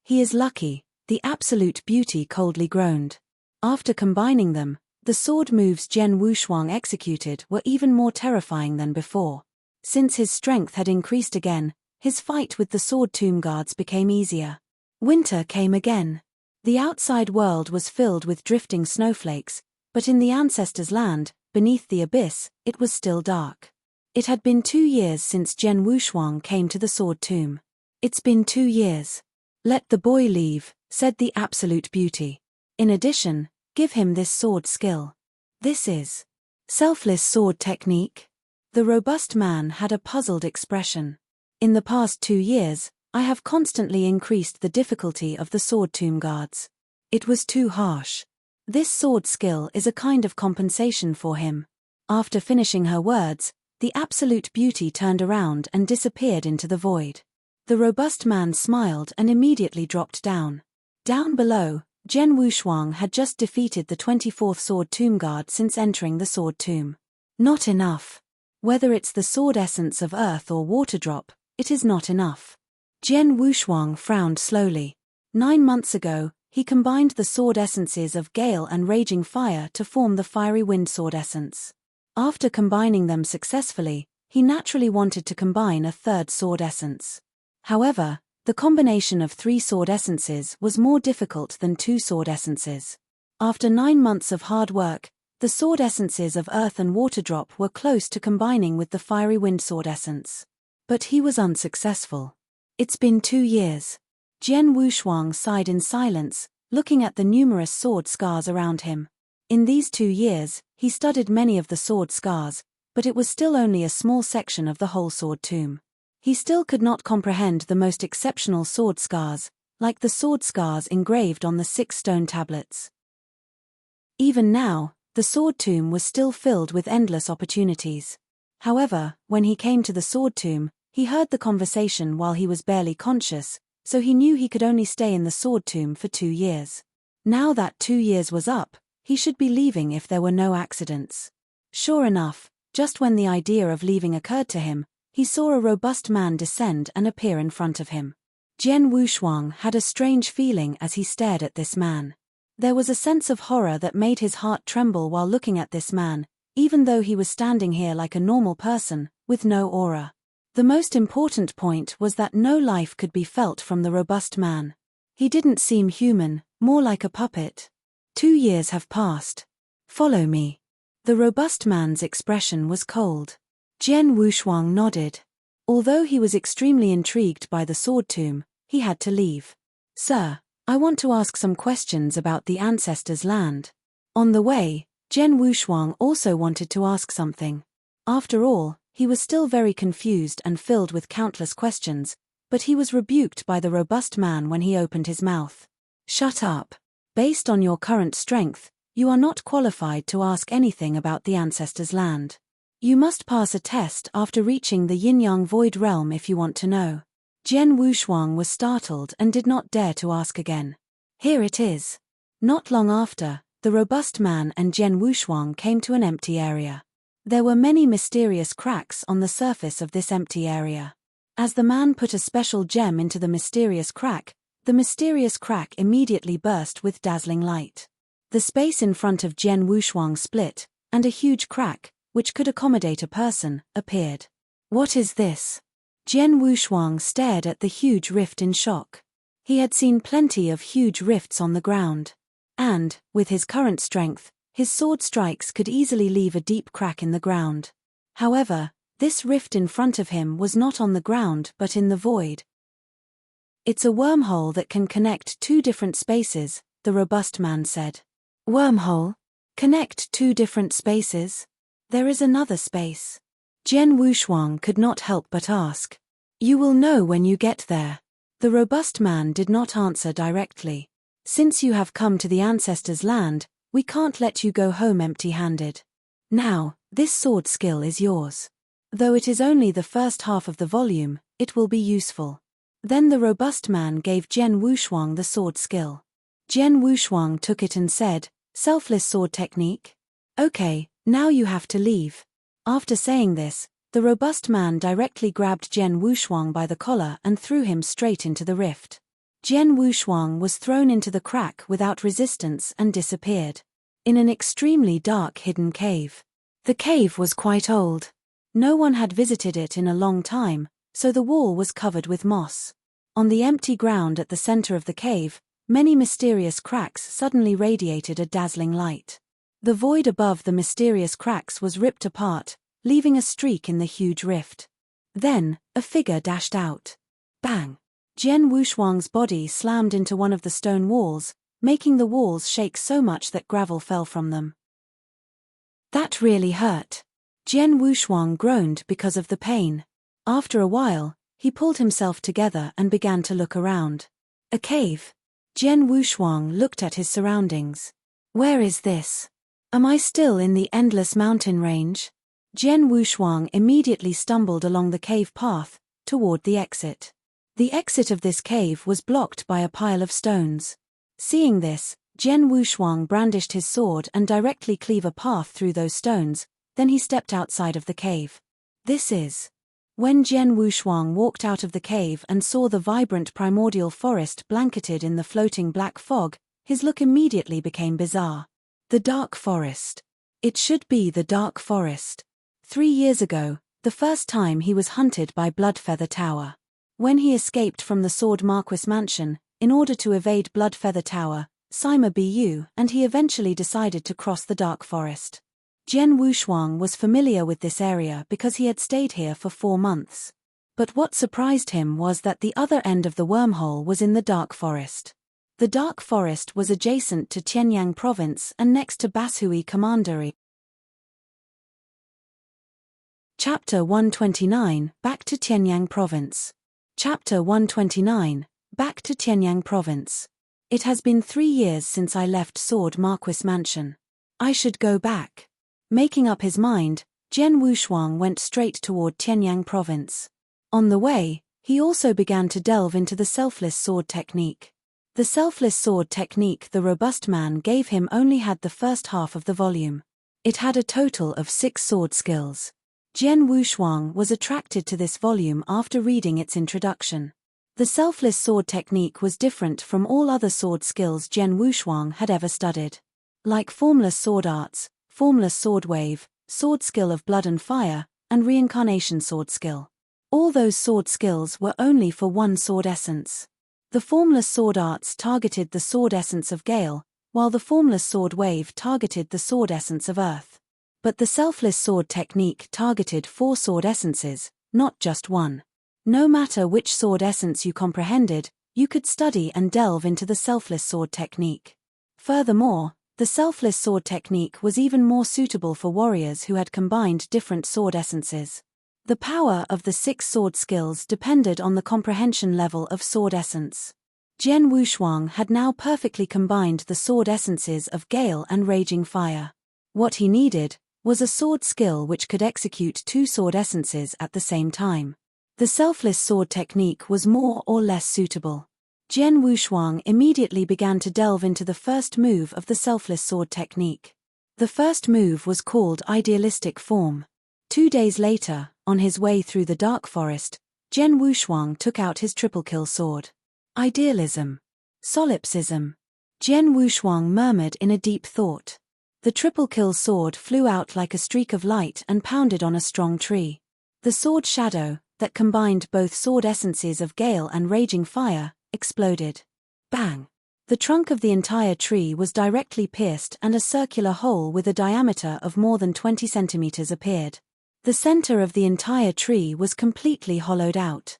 Speaker 1: He is lucky," the absolute beauty coldly groaned. After combining them, the sword moves Jian Wushuang executed were even more terrifying than before. Since his strength had increased again, his fight with the sword tomb guards became easier. Winter came again. The outside world was filled with drifting snowflakes, but in the ancestors' land, beneath the abyss, it was still dark. It had been 2 years since Jian Wushuang came to the sword tomb. "It's been 2 years. Let the boy leave," said the absolute beauty. "In addition, give him this sword skill. This is selfless sword technique." The robust man had a puzzled expression. "In the past 2 years, I have constantly increased the difficulty of the sword tomb guards. It was too harsh. This sword skill is a kind of compensation for him." After finishing her words, the absolute beauty turned around and disappeared into the void. The robust man smiled and immediately dropped down. Down below, Jian Wushuang had just defeated the 24th sword tomb guard since entering the sword tomb. Not enough. Whether it's the sword essence of earth or water drop, it is not enough. Jian Wushuang frowned slowly. 9 months ago, he combined the sword essences of gale and raging fire to form the fiery wind sword essence. After combining them successfully, he naturally wanted to combine a 3rd sword essence. However, the combination of 3 sword essences was more difficult than 2 sword essences. After 9 months of hard work, the sword essences of earth and water drop were close to combining with the fiery wind sword essence. But he was unsuccessful. "It's been 2 years. Jian Wushuang sighed in silence, looking at the numerous sword scars around him. In these 2 years, he studied many of the sword scars, but it was still only a small section of the whole sword tomb. He still could not comprehend the most exceptional sword scars, like the sword scars engraved on the 6 stone tablets. Even now, the sword tomb was still filled with endless opportunities. However, when he came to the sword tomb, he heard the conversation while he was barely conscious, so he knew he could only stay in the sword tomb for 2 years. Now that 2 years was up, he should be leaving if there were no accidents. Sure enough, just when the idea of leaving occurred to him, he saw a robust man descend and appear in front of him. Jian Wushuang had a strange feeling as he stared at this man. There was a sense of horror that made his heart tremble while looking at this man, even though he was standing here like a normal person, with no aura. The most important point was that no life could be felt from the robust man. He didn't seem human, more like a puppet. 2 years have passed. Follow me. The robust man's expression was cold. Jian Wushuang nodded. Although he was extremely intrigued by the sword tomb, he had to leave. "Sir, I want to ask some questions about the ancestors' land." On the way, Jian Wushuang also wanted to ask something. After all, he was still very confused and filled with countless questions, but he was rebuked by the robust man when he opened his mouth. "Shut up. Based on your current strength, you are not qualified to ask anything about the ancestors' land. You must pass a test after reaching the yin-yang void realm if you want to know." Jian Wushuang was startled and did not dare to ask again. Here it is. Not long after, the robust man and Jian Wushuang came to an empty area. There were many mysterious cracks on the surface of this empty area. As the man put a special gem into the mysterious crack immediately burst with dazzling light. The space in front of Jian Wushuang split, and a huge crack, which could accommodate a person, appeared. "What is this?" Jian Wushuang stared at the huge rift in shock. He had seen plenty of huge rifts on the ground. And, with his current strength, his sword strikes could easily leave a deep crack in the ground. However, this rift in front of him was not on the ground but in the void. "It's a wormhole that can connect 2 different spaces," the robust man said. "Wormhole? Connect 2 different spaces? There is another space." Jian Wushuang could not help but ask. "You will know when you get there." The robust man did not answer directly. "Since you have come to the ancestors' land, we can't let you go home empty-handed. Now, this sword skill is yours. Though it is only the first half of the volume, it will be useful. Then the robust man gave Jian Wushuang the sword skill. Jian Wushuang took it and said, "Selfless sword technique? Okay, now you have to leave." After saying this, the robust man directly grabbed Jian Wushuang by the collar and threw him straight into the rift. Jian Wushuang was thrown into the crack without resistance and disappeared. In an extremely dark hidden cave. The cave was quite old. No one had visited it in a long time, so the wall was covered with moss. On the empty ground at the center of the cave, many mysterious cracks suddenly radiated a dazzling light. The void above the mysterious cracks was ripped apart, leaving a streak in the huge rift. Then, a figure dashed out. Bang! Jian Wushuang's body slammed into one of the stone walls, making the walls shake so much that gravel fell from them. That really hurt. Jian Wushuang groaned because of the pain. After a while, he pulled himself together and began to look around. A cave. Jian Wushuang looked at his surroundings. Where is this? Am I still in the endless mountain range? Jian Wushuang immediately stumbled along the cave path, toward the exit. The exit of this cave was blocked by a pile of stones. Seeing this, Jian Wushuang brandished his sword and directly cleave a path through those stones, then he stepped outside of the cave. This is. When Jian Wushuang walked out of the cave and saw the vibrant primordial forest blanketed in the floating black fog, his look immediately became bizarre. The dark forest. It should be the dark forest. 3 years ago, the first time he was hunted by Bloodfeather Tower. When he escaped from the Sword Marquis mansion, in order to evade Bloodfeather Tower, Sima Bu, and he eventually decided to cross the dark forest. Jian Wushuang was familiar with this area because he had stayed here for 4 months. But what surprised him was that the other end of the wormhole was in the dark forest. The dark forest was adjacent to Qianyang province and next to Bashui Commandery. Chapter 129, Back to Qianyang province. Chapter 129, Back to Qianyang province. It has been 3 years since I left Sword Marquis mansion. I should go back. Making up his mind, Jian Wushuang went straight toward Qianyang province. On the way, he also began to delve into the selfless sword technique. The selfless sword technique the robust man gave him only had the first half of the volume. It had a total of 6 sword skills. Jian Wushuang was attracted to this volume after reading its introduction. The selfless sword technique was different from all other sword skills Jian Wushuang had ever studied. Like formless sword arts, formless sword wave, sword skill of blood and fire, and reincarnation sword skill. All those sword skills were only for one sword essence. The formless sword arts targeted the sword essence of Gale, while the formless sword wave targeted the sword essence of Earth. But the selfless sword technique targeted 4 sword essences, not just one. No matter which sword essence you comprehended, you could study and delve into the selfless sword technique. Furthermore, the selfless sword technique was even more suitable for warriors who had combined different sword essences. The power of the 6 sword skills depended on the comprehension level of sword essence. Jian Wushuang had now perfectly combined the sword essences of Gale and Raging Fire. What he needed was a sword skill which could execute 2 sword essences at the same time. The selfless sword technique was more or less suitable. Jian Wushuang immediately began to delve into the first move of the selfless sword technique. The first move was called Idealistic Form. 2 days later, on his way through the dark forest, Jian Wushuang took out his triple kill sword. Idealism. Solipsism. Jian Wushuang murmured in a deep thought. The triple kill sword flew out like a streak of light and pounded on a strong tree. The sword shadow, that combined both sword essences of Gale and Raging Fire, exploded. Bang! The trunk of the entire tree was directly pierced and a circular hole with a diameter of more than 20 centimeters appeared. The center of the entire tree was completely hollowed out.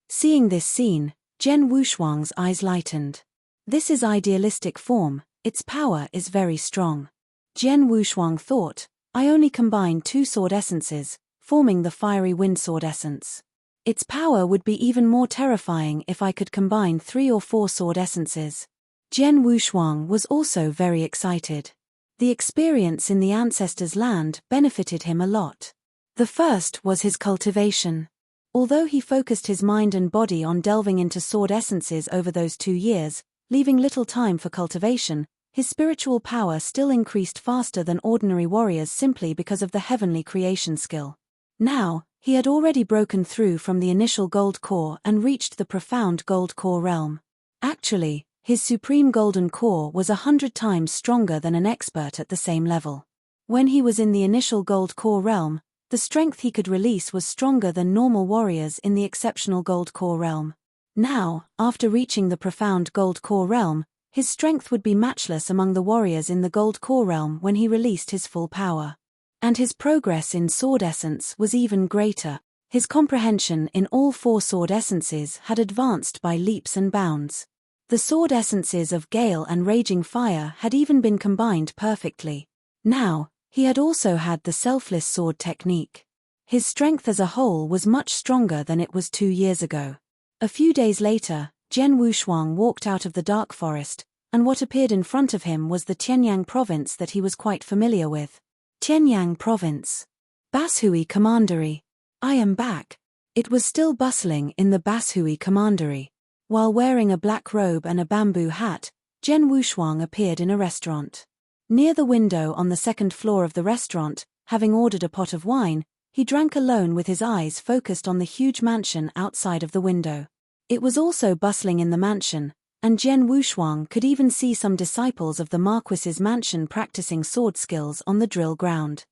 Speaker 1: Seeing this scene, Jian Wushuang's eyes lightened. This is idealistic form, its power is very strong. Jian Wushuang thought, I only combine 2 sword essences, forming the fiery wind sword essence. Its power would be even more terrifying if I could combine 3 or 4 sword essences. Jian Wushuang was also very excited. The experience in the ancestors' land benefited him a lot. The first was his cultivation. Although he focused his mind and body on delving into sword essences over those 2 years, leaving little time for cultivation, his spiritual power still increased faster than ordinary warriors simply because of the heavenly creation skill. Now, he had already broken through from the initial gold core and reached the profound gold core realm. Actually, his supreme golden core was 100 times stronger than an expert at the same level. When he was in the initial gold core realm, the strength he could release was stronger than normal warriors in the exceptional gold core realm. Now, after reaching the profound gold core realm, his strength would be matchless among the warriors in the gold core realm when he released his full power. And his progress in sword essence was even greater. His comprehension in all 4 sword essences had advanced by leaps and bounds. The sword essences of Gale and Raging Fire had even been combined perfectly. Now, he had also had the selfless sword technique. His strength as a whole was much stronger than it was 2 years ago. A few days later, Jian Wushuang walked out of the dark forest, and what appeared in front of him was the Tianyang province that he was quite familiar with. Tianyang province. Bashui Commandery. I am back. It was still bustling in the Bashui Commandery. While wearing a black robe and a bamboo hat, Jian Wushuang appeared in a restaurant. Near the window on the 2nd floor of the restaurant, having ordered a pot of wine, he drank alone with his eyes focused on the huge mansion outside of the window. It was also bustling in the mansion, and Jian Wushuang could even see some disciples of the Marquis's mansion practicing sword skills on the drill ground.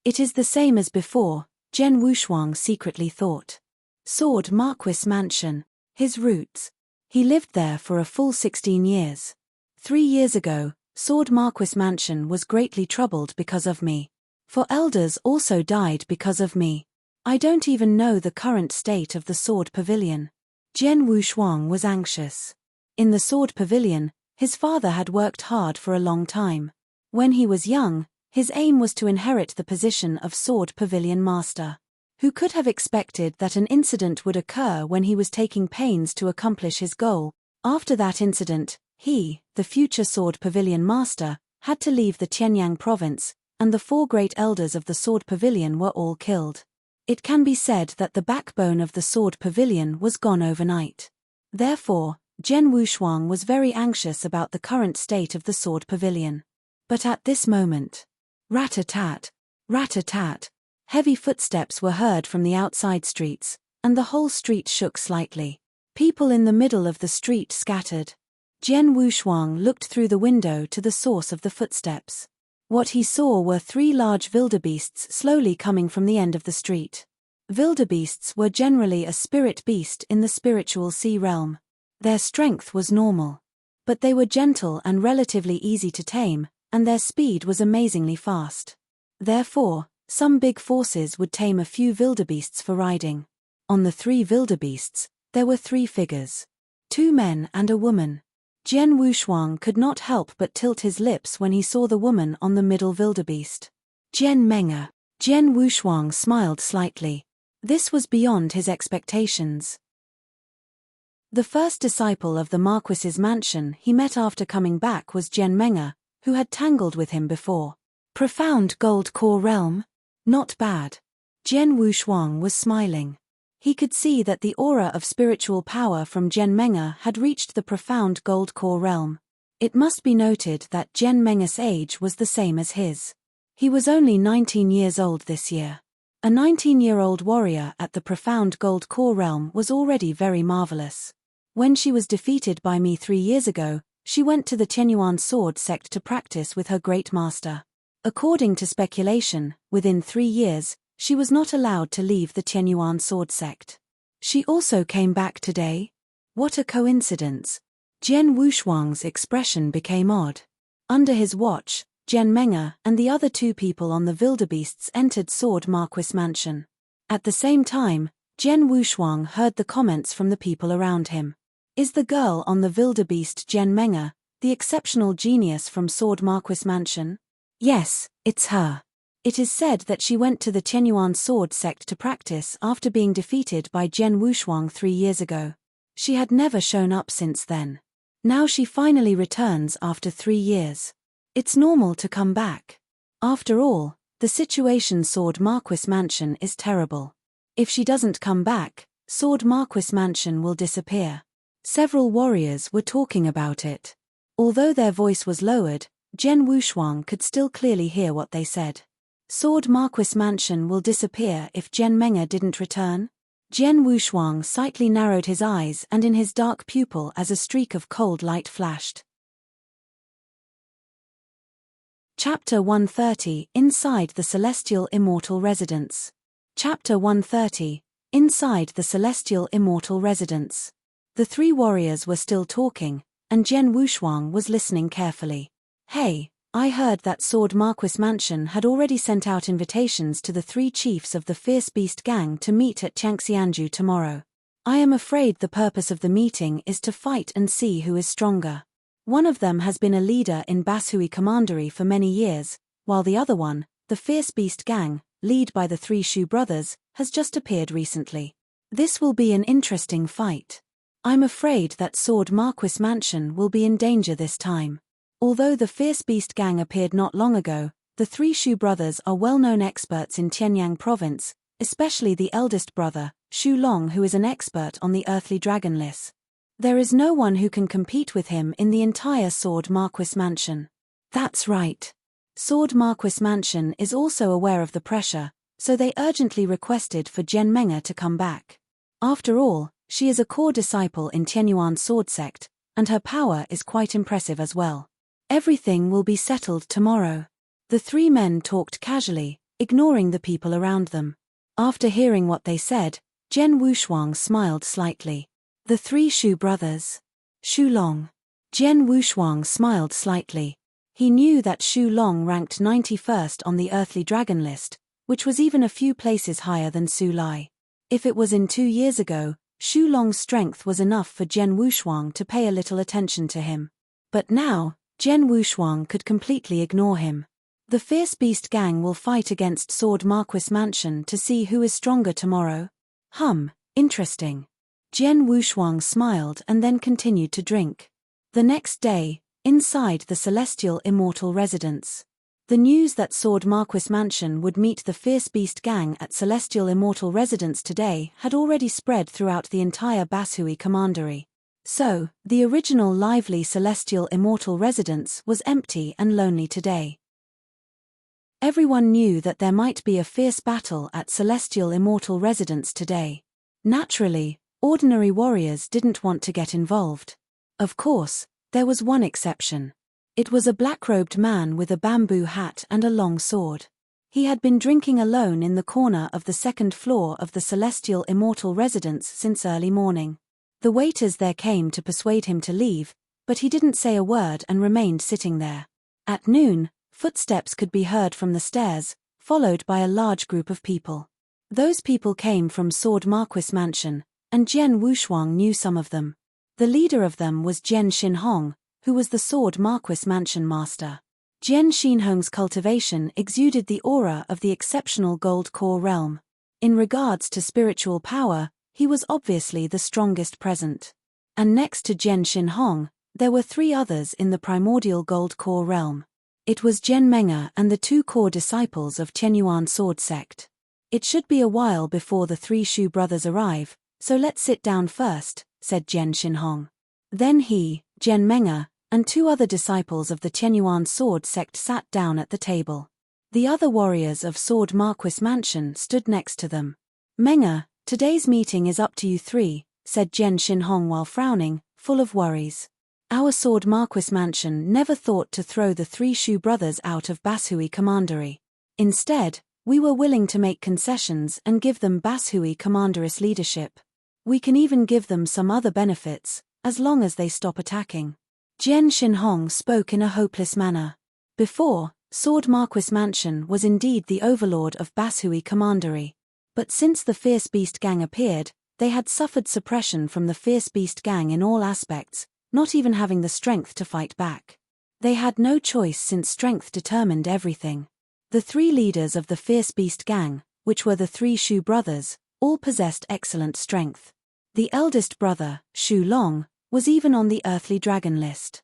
Speaker 1: It is the same as before, Jian Wushuang secretly thought. Sword Marquis Mansion. His roots. He lived there for a full 16 years. 3 years ago, Sword Marquis Mansion was greatly troubled because of me. 4 elders also died because of me. I don't even know the current state of the Sword Pavilion. Jian Wushuang was anxious. In the Sword Pavilion, his father had worked hard for a long time. When he was young, his aim was to inherit the position of Sword Pavilion Master. Who could have expected that an incident would occur when he was taking pains to accomplish his goal? After that incident, he, the future Sword Pavilion Master, had to leave the Tianyang province, and the 4 great elders of the Sword Pavilion were all killed. It can be said that the backbone of the Sword Pavilion was gone overnight. Therefore, Jian Wushuang was very anxious about the current state of the Sword Pavilion. But at this moment, rat-a-tat, rat-a-tat, heavy footsteps were heard from the outside streets, and the whole street shook slightly. People in the middle of the street scattered. Jian Wushuang looked through the window to the source of the footsteps. What he saw were 3 large wildebeests slowly coming from the end of the street. Wildebeests were generally a spirit beast in the spiritual sea realm. Their strength was normal. But they were gentle and relatively easy to tame, and their speed was amazingly fast. Therefore, some big forces would tame a few wildebeests for riding. On the 3 wildebeests, there were 3 figures. 2 men and a woman. Jian Wushuang could not help but tilt his lips when he saw the woman on the middle wildebeest. Jian Meng'er. Jian Wushuang smiled slightly. This was beyond his expectations. The first disciple of the Marquis's mansion he met after coming back was Jian Meng'er, who had tangled with him before. Profound gold core realm? Not bad. Jian Wushuang was smiling. He could see that the aura of spiritual power from Jian Meng'er had reached the profound gold core realm. It must be noted that Jian Meng'er's age was the same as his. He was only 19 years old this year. A 19-year-old warrior at the profound gold core realm was already very marvelous. When she was defeated by me 3 years ago, she went to the Tianyuan sword sect to practice with her great master. According to speculation, within 3 years, she was not allowed to leave the Tianyuan sword sect. She also came back today? What a coincidence. Jian Wushuang's expression became odd. Under his watch, Jian Meng'er and the other 2 people on the wildebeests entered Sword Marquis Mansion. At the same time, Jian Wushuang heard the comments from the people around him. Is the girl on the wildebeest Jian Meng'er, the exceptional genius from Sword Marquis Mansion? Yes, it's her. It is said that she went to the Tianyuan sword sect to practice after being defeated by Jian Wushuang 3 years ago. She had never shown up since then. Now she finally returns after 3 years. It's normal to come back. After all, The situation Sword Marquis Mansion is terrible. If she doesn't come back, Sword Marquis Mansion will disappear. Several warriors were talking about it. Although their voice was lowered, Jen Wushuang could still clearly hear what they said. Sword Marquis Mansion will disappear if Jen Menge didn't return? Jen Wushuang slightly narrowed his eyes, and in his dark pupil as a streak of cold light flashed. Chapter 130 Inside the Celestial Immortal Residence. Chapter 130 Inside the Celestial Immortal Residence. The three warriors were still talking, and Jen Wushuang was listening carefully. Hey, I heard that Sword Marquis Mansion had already sent out invitations to the three chiefs of the Fierce Beast Gang to meet at Changxianju tomorrow. I am afraid the purpose of the meeting is to fight and see who is stronger. One of them has been a leader in Bashui Commandery for many years, while the other one, the Fierce Beast Gang, led by the three Shu brothers, has just appeared recently. This will be an interesting fight. I'm afraid that Sword Marquis Mansion will be in danger this time. Although the Fierce Beast Gang appeared not long ago, the three Shu brothers are well-known experts in Tianyang province, especially the eldest brother, Shu Long, who is an expert on the earthly dragon list. There is no one who can compete with him in the entire Sword Marquis Mansion. That's right. Sword Marquis Mansion is also aware of the pressure, so they urgently requested for Jen Menge to come back. After all, she is a core disciple in Tianyuan sword sect, and her power is quite impressive as well. Everything will be settled tomorrow. The three men talked casually, ignoring the people around them. After hearing what they said, Jen Wushuang smiled slightly. The three Shu brothers. Shu Long. Jen Wushuang smiled slightly. He knew that Shu Long ranked 91st on the earthly dragon list, which was even a few places higher than Su Lai. If it was in 2 years ago, Shu Long's strength was enough for Jen Wushuang to pay a little attention to him. But now, Jen Wushuang could completely ignore him. The Fierce Beast Gang will fight against Sword Marquis Mansion to see who is stronger tomorrow. Interesting. Jen Wushuang smiled and then continued to drink. The next day, inside the Celestial Immortal Residence. The news that Sword Marquis Mansion would meet the Fierce Beast Gang at Celestial Immortal Residence today had already spread throughout the entire Bashui Commandery. So, the original lively Celestial Immortal Residence was empty and lonely today. Everyone knew that there might be a fierce battle at Celestial Immortal Residence today. Naturally, ordinary warriors didn't want to get involved. Of course, there was one exception. It was a black-robed man with a bamboo hat and a long sword. He had been drinking alone in the corner of the second floor of the Celestial Immortal Residence since early morning. The waiters there came to persuade him to leave, but he didn't say a word and remained sitting there. At noon, footsteps could be heard from the stairs, followed by a large group of people. Those people came from Sword Marquis Mansion, and Jen Wushuang knew some of them. The leader of them was Jen Xinhong, who was the Sword Marquis Mansion master. Jen Xinhong's cultivation exuded the aura of the exceptional gold core realm. In regards to spiritual power, he was obviously the strongest present. And next to Jen Xinhong, there were 3 others in the primordial gold core realm. It was Jen Menge and the 2 core disciples of Tianyuan sword sect. It should be a while before the 3 Shu brothers arrive, so let's sit down first, said Jen Xinhong. Then he, Jen Menge, and 2 other disciples of the Tianyuan sword sect sat down at the table. The other warriors of Sword Marquis Mansion stood next to them. Menge, today's meeting is up to you 3, said Jen Xinhong while frowning, full of worries. Our Sword Marquis Mansion never thought to throw the 3 Shu brothers out of Bashui Commandery. Instead, we were willing to make concessions and give them Bashui Commanderess leadership. We can even give them some other benefits, as long as they stop attacking. Jen Xinhong spoke in a hopeless manner. Before, Sword Marquis Mansion was indeed the overlord of Bashui Commandery. But since the Fierce Beast Gang appeared, they had suffered suppression from the Fierce Beast Gang in all aspects, not even having the strength to fight back. They had no choice since strength determined everything. The 3 leaders of the Fierce Beast Gang, which were the 3 Shu brothers, all possessed excellent strength. The eldest brother, Shu Long, was even on the earthly dragon list.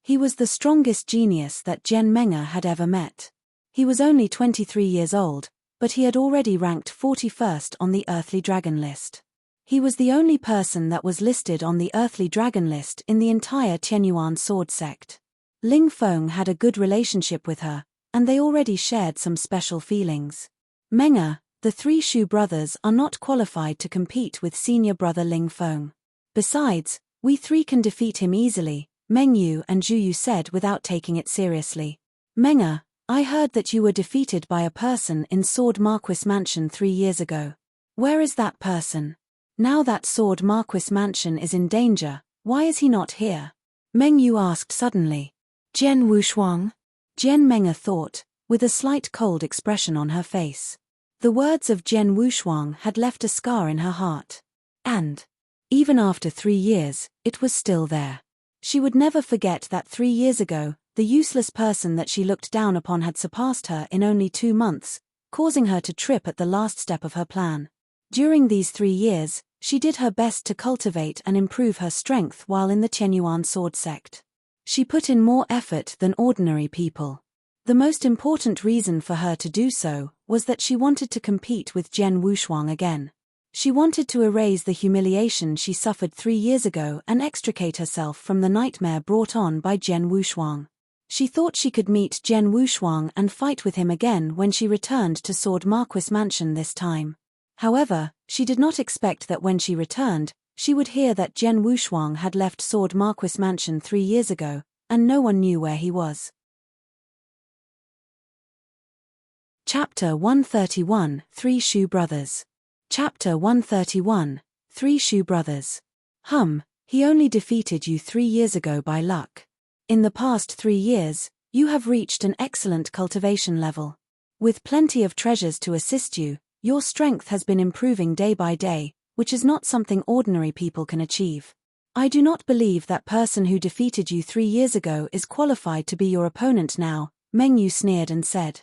Speaker 1: He was the strongest genius that Jen Menge had ever met. He was only 23 years old, but he had already ranked 41st on the Earthly Dragon list. He was the only person that was listed on the Earthly Dragon list in the entire Tianyuan sword sect. Ling Feng had a good relationship with her, and they already shared some special feelings. Menge, the three Shu brothers are not qualified to compete with senior brother Ling Feng. Besides, we three can defeat him easily, Meng Yu and Zhu Yu said without taking it seriously. Menge, I heard that you were defeated by a person in Sword Marquis Mansion 3 years ago. Where is that person? Now that Sword Marquis Mansion is in danger, why is he not here? Meng Yu asked suddenly. Jian Wushuang? Jian Menge thought, with a slight cold expression on her face. The words of Jian Wushuang had left a scar in her heart. And, even after 3 years, it was still there. She would never forget that 3 years ago, the useless person that she looked down upon had surpassed her in only 2 months, causing her to trip at the last step of her plan. During these 3 years, she did her best to cultivate and improve her strength while in the Tianyuan sword sect. She put in more effort than ordinary people. The most important reason for her to do so was that she wanted to compete with Jian Wushuang again. She wanted to erase the humiliation she suffered 3 years ago and extricate herself from the nightmare brought on by Jian Wushuang. She thought she could meet Jian Wushuang and fight with him again when she returned to Sword Marquis Mansion this time. However, she did not expect that when she returned, she would hear that Jian Wushuang had left Sword Marquis Mansion 3 years ago, and no one knew where he was. Chapter 131, 3 Shu Brothers. Chapter 131, 3 Shu Brothers. He only defeated you 3 years ago by luck. In the past 3 years, you have reached an excellent cultivation level. With plenty of treasures to assist you, your strength has been improving day by day, which is not something ordinary people can achieve. I do not believe that person who defeated you 3 years ago is qualified to be your opponent now, Meng Yu sneered and said.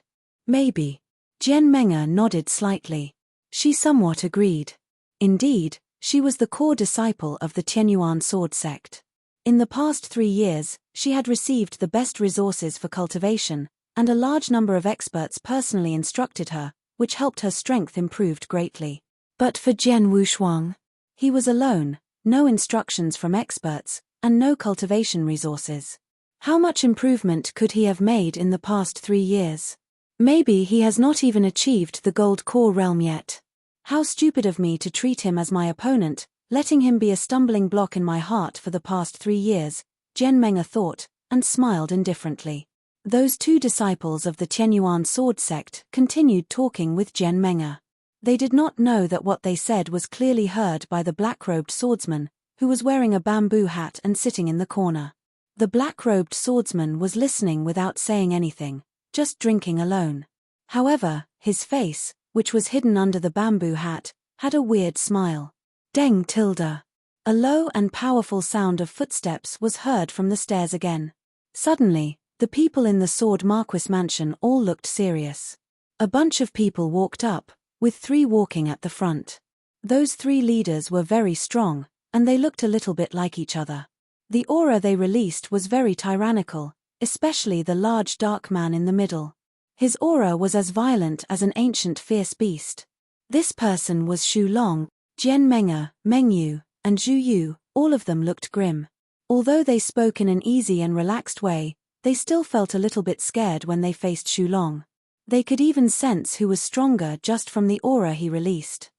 Speaker 1: Maybe. Jian Menge nodded slightly. She somewhat agreed. Indeed, she was the core disciple of the Tianyuan sword sect. In the past 3 years, she had received the best resources for cultivation, and a large number of experts personally instructed her, which helped her strength improved greatly. But for Jian Wushuang, he was alone, no instructions from experts, and no cultivation resources. How much improvement could he have made in the past 3 years? Maybe he has not even achieved the gold core realm yet. How stupid of me to treat him as my opponent, letting him be a stumbling block in my heart for the past 3 years, Jian Menge thought, and smiled indifferently. Those 2 disciples of the Tianyuan sword sect continued talking with Jian Menge. They did not know that what they said was clearly heard by the black-robed swordsman, who was wearing a bamboo hat and sitting in the corner. The black-robed swordsman was listening without saying anything, just drinking alone. However, his face, which was hidden under the bamboo hat, had a weird smile. Deng tilde. A low and powerful sound of footsteps was heard from the stairs again. Suddenly, the people in the Sword Marquis Mansion all looked serious. A bunch of people walked up, with 3 walking at the front. Those 3 leaders were very strong, and they looked a little bit like each other. The aura they released was very tyrannical, especially the large dark man in the middle. His aura was as violent as an ancient fierce beast. This person was Shu Long, Jian Menge, Meng Yu, and Zhu Yu. All of them looked grim. Although they spoke in an easy and relaxed way, they still felt a little bit scared when they faced Shu Long. They could even sense who was stronger just from the aura he released.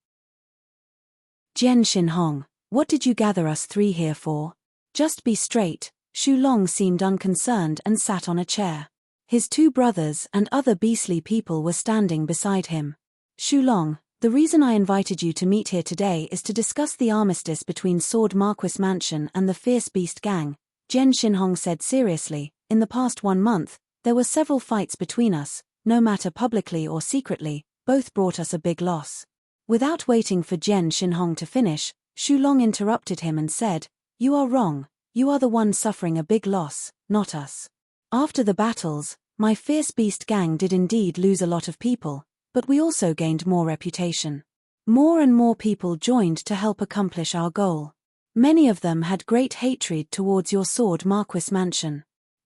Speaker 1: Jian Xinhong, what did you gather us 3 here for? Just be straight. Shu Long seemed unconcerned and sat on a chair. His 2 brothers and other beastly people were standing beside him. Shu Long, the reason I invited you to meet here today is to discuss the armistice between Sword Marquis Mansion and the Fierce Beast Gang, Jian Xinhong said seriously. In the past 1 month, there were several fights between us, no matter publicly or secretly, both brought us a big loss. Without waiting for Jian Xinhong to finish, Shu Long interrupted him and said, You are wrong. You are the one suffering a big loss, not us. After the battles, my Fierce Beast Gang did indeed lose a lot of people, but we also gained more reputation. More and more people joined to help accomplish our goal. Many of them had great hatred towards your Sword Marquis Mansion.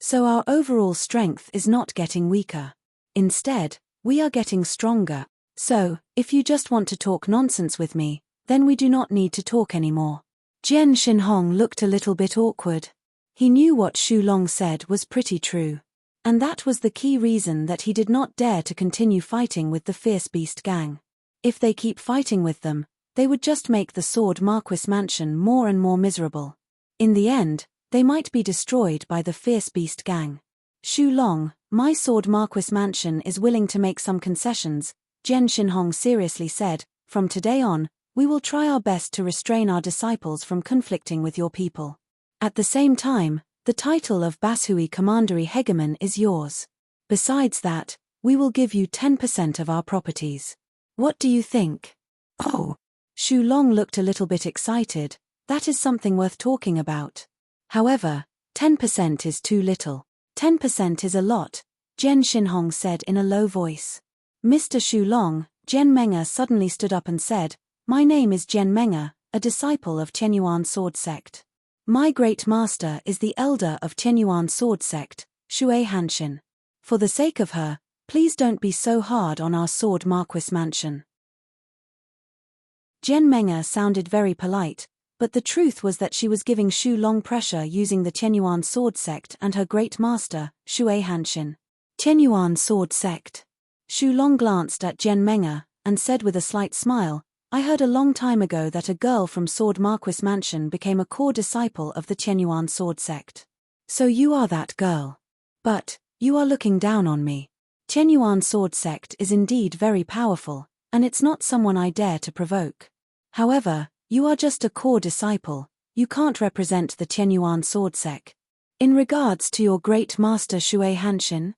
Speaker 1: So our overall strength is not getting weaker. Instead, we are getting stronger. So, if you just want to talk nonsense with me, then we do not need to talk anymore. Jian Xinhong looked a little bit awkward. He knew what Xu Long said was pretty true. And that was the key reason that he did not dare to continue fighting with the Fierce Beast gang. If they keep fighting with them, they would just make the Sword Marquis Mansion more and more miserable. In the end, they might be destroyed by the Fierce Beast gang. Xu Long, my Sword Marquis Mansion is willing to make some concessions, Jian Xinhong seriously said. From today on, we will try our best to restrain our disciples from conflicting with your people. At the same time, the title of Bashui Commandery Hegemon is yours. Besides that, we will give you 10% of our properties. What do you think? Oh! Xu Long looked a little bit excited. That is something worth talking about. However, 10% is too little. 10% is a lot, Jian Xinhong said in a low voice. Mr. Xu Long, Jian Meng'er suddenly stood up and said, "My name is Jian Meng'er, a disciple of Qianyuan Sword Sect. My great master is the elder of Qianyuan Sword Sect, Shui Hanshin. For the sake of her, please don't be so hard on our Sword Marquis Mansion." Jian Meng'er sounded very polite, but the truth was that she was giving Xu Long pressure using the Qianyuan Sword Sect and her great master, Shui Hanshin. Qianyuan Sword Sect. Xu Long glanced at Jian Meng'er and said with a slight smile, "I heard a long time ago that a girl from Sword Marquis Mansion became a core disciple of the Qianyuan Sword Sect. So you are that girl. But, you are looking down on me. Qianyuan Sword Sect is indeed very powerful, and it's not someone I dare to provoke. However, you are just a core disciple, you can't represent the Qianyuan Sword Sect. In regards to your great master Shui Hanshin?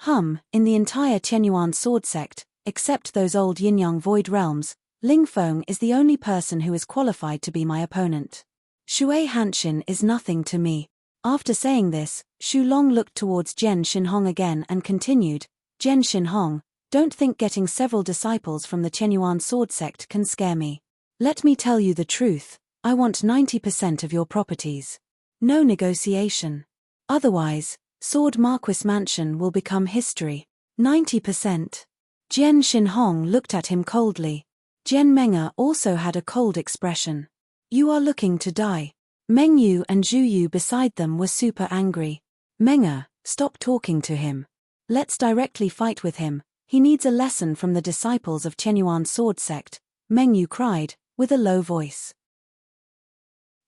Speaker 1: In the entire Qianyuan Sword Sect, except those old Yin-Yang Void Realms, Ling Feng is the only person who is qualified to be my opponent. Shui Hanshin is nothing to me." After saying this, Xu Long looked towards Jian Xinhong again and continued, "Jian Xinhong, don't think getting several disciples from the Qianyuan Sword Sect can scare me. Let me tell you the truth, I want 90% of your properties. No negotiation. Otherwise, Sword Marquis Mansion will become history. 90%. Jian Xinhong looked at him coldly. Jian Meng'er also had a cold expression. "You are looking to die." Meng Yu and Zhu Yu beside them were super angry. "Meng'er, stop talking to him. Let's directly fight with him, he needs a lesson from the disciples of Qianyuan Sword Sect," Meng Yu cried, with a low voice.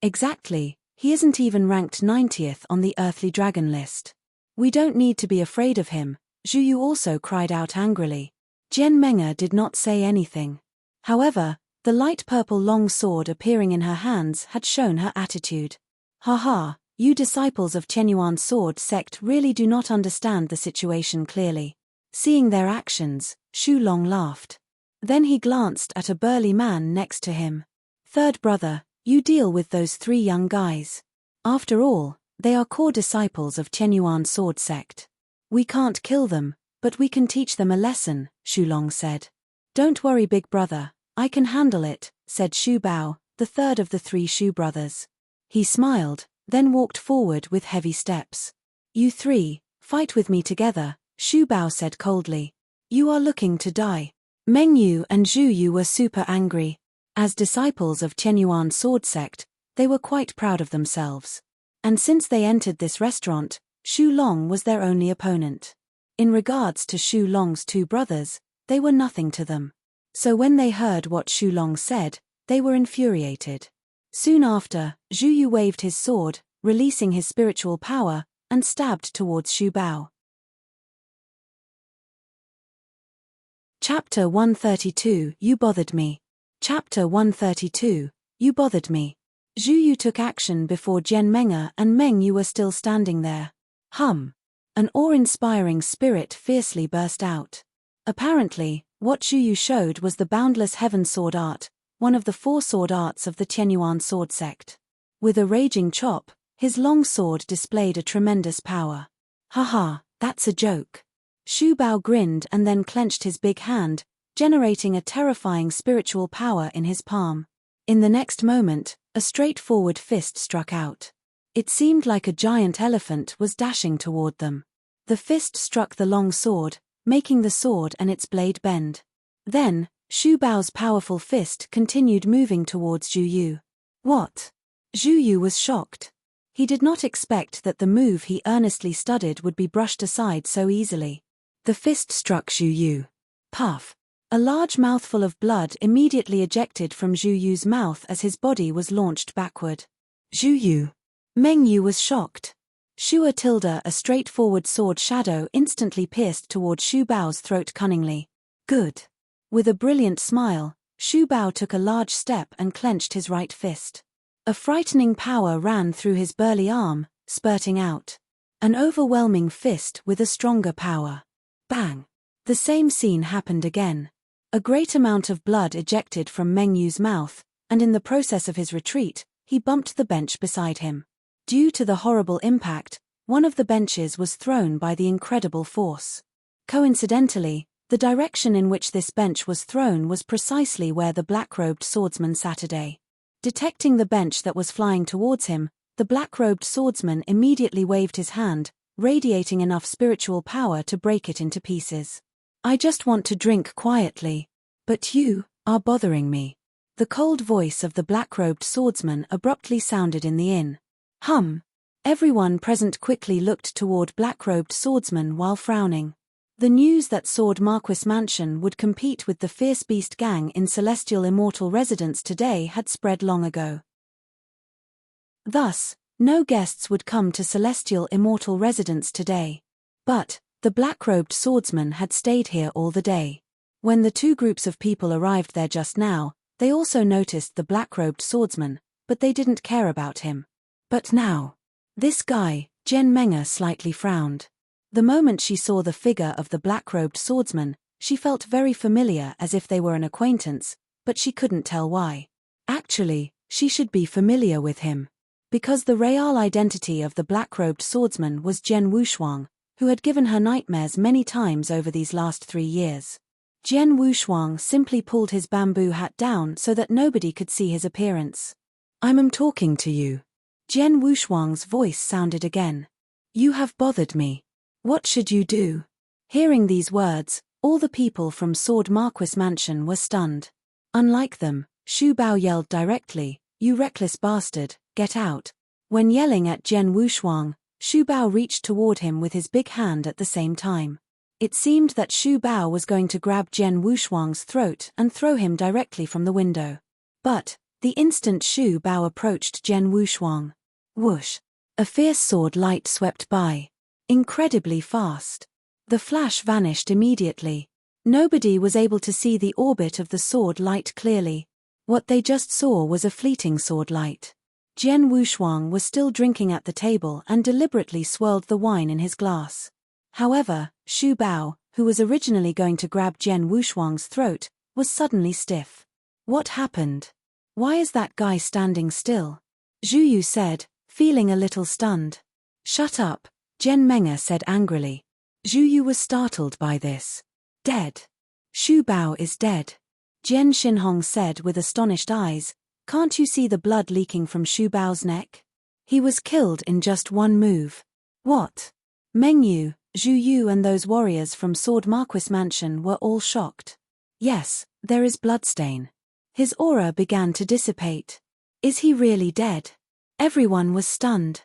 Speaker 1: "Exactly, he isn't even ranked 90th on the Earthly Dragon list. We don't need to be afraid of him," Zhu Yu also cried out angrily. Jian Meng'er did not say anything. However, the light purple long sword appearing in her hands had shown her attitude. "Haha, you disciples of Qianyuan Sword Sect really do not understand the situation clearly." Seeing their actions, Xu Long laughed. Then he glanced at a burly man next to him. "Third brother, you deal with those 3 young guys. After all, they are core disciples of Qianyuan Sword Sect. We can't kill them, but we can teach them a lesson," Xu Long said. "Don't worry big brother, I can handle it," said Xu Bao, the third of the 3 Xu brothers. He smiled, then walked forward with heavy steps. "You 3, fight with me together," Xu Bao said coldly. "You are looking to die." Meng Yu and Zhu Yu were super angry. As disciples of Qianyuan Sword Sect, they were quite proud of themselves. And since they entered this restaurant, Xu Long was their only opponent. In regards to Xu Long's 2 brothers, they were nothing to them. So when they heard what Xu Long said, they were infuriated. Soon after, Zhu Yu waved his sword, releasing his spiritual power, and stabbed towards Xu Bao. Chapter 132, You Bothered Me. Chapter 132, You Bothered Me. Zhu Yu took action before Jian Meng'er and Meng Yu were still standing there. An awe-inspiring spirit fiercely burst out. Apparently, what Zhu Yu showed was the Boundless Heaven Sword Art, one of the 4 sword arts of the Qianyuan Sword Sect. With a raging chop, his long sword displayed a tremendous power. "Haha, that's a joke." Xu Bao grinned and then clenched his big hand, generating a terrifying spiritual power in his palm. In the next moment, a straightforward fist struck out. It seemed like a giant elephant was dashing toward them. The fist struck the long sword, making the sword and its blade bend. Then, Shu Bao's powerful fist continued moving towards Zhu Yu. What? Zhu Yu was shocked. He did not expect that the move he earnestly studied would be brushed aside so easily. The fist struck Zhu Yu. Puff. A large mouthful of blood immediately ejected from Zhu Yu's mouth as his body was launched backward. Zhu Yu. Meng Yu was shocked. Shua tilde, a straightforward sword shadow, instantly pierced toward Shu Bao's throat cunningly. Good. With a brilliant smile, Shu Bao took a large step and clenched his right fist. A frightening power ran through his burly arm, spurting out. An overwhelming fist with a stronger power. Bang! The same scene happened again. A great amount of blood ejected from Meng Yu's mouth, and in the process of his retreat, he bumped the bench beside him. Due to the horrible impact, one of the benches was thrown by the incredible force. Coincidentally, the direction in which this bench was thrown was precisely where the black-robed swordsman sat today. Detecting the bench that was flying towards him, the black-robed swordsman immediately waved his hand, radiating enough spiritual power to break it into pieces. I just want to drink quietly. But you are bothering me. The cold voice of the black-robed swordsman abruptly sounded in the inn. Everyone present quickly looked toward black-robed swordsman while frowning. The news that Sword Marquis Mansion would compete with the Fierce Beast Gang in Celestial Immortal Residence today had spread long ago. Thus, no guests would come to Celestial Immortal Residence today. But the black-robed swordsman had stayed here all the day. When the two groups of people arrived there just now, they also noticed the black-robed swordsman, but they didn't care about him. But now, this guy, Jen Menge slightly frowned. The moment she saw the figure of the black-robed swordsman, she felt very familiar, as if they were an acquaintance, but she couldn't tell why. Actually, she should be familiar with him. Because the real identity of the black-robed swordsman was Jian Wushuang, who had given her nightmares many times over these last 3 years. Jian Wushuang simply pulled his bamboo hat down so that nobody could see his appearance. I'm talking to you. Jian Wushuang's voice sounded again. You have bothered me. What should you do? Hearing these words, all the people from Sword Marquis Mansion were stunned. Unlike them, Shu Bao yelled directly, You reckless bastard, get out. When yelling at Jian Wushuang, Shu Bao reached toward him with his big hand at the same time. It seemed that Shu Bao was going to grab Jian Wushuang's throat and throw him directly from the window. But, the instant Shu Bao approached Jian Wushuang, whoosh! A fierce sword light swept by. Incredibly fast. The flash vanished immediately. Nobody was able to see the orbit of the sword light clearly. What they just saw was a fleeting sword light. Jian Wushuang was still drinking at the table and deliberately swirled the wine in his glass. However, Shu Bao, who was originally going to grab Jian Wushuang's throat, was suddenly stiff. What happened? Why is that guy standing still? Zhu Yu said, feeling a little stunned. Shut up, Jian Menge said angrily. Zhu Yu was startled by this. Dead. Shu Bao is dead. Jian Xinhong said with astonished eyes, Can't you see the blood leaking from Shu Bao's neck? He was killed in just one move. What? Meng Yu, Zhu Yu and those warriors from Sword Marquis Mansion were all shocked. Yes, there is bloodstain. His aura began to dissipate. Is he really dead? Everyone was stunned.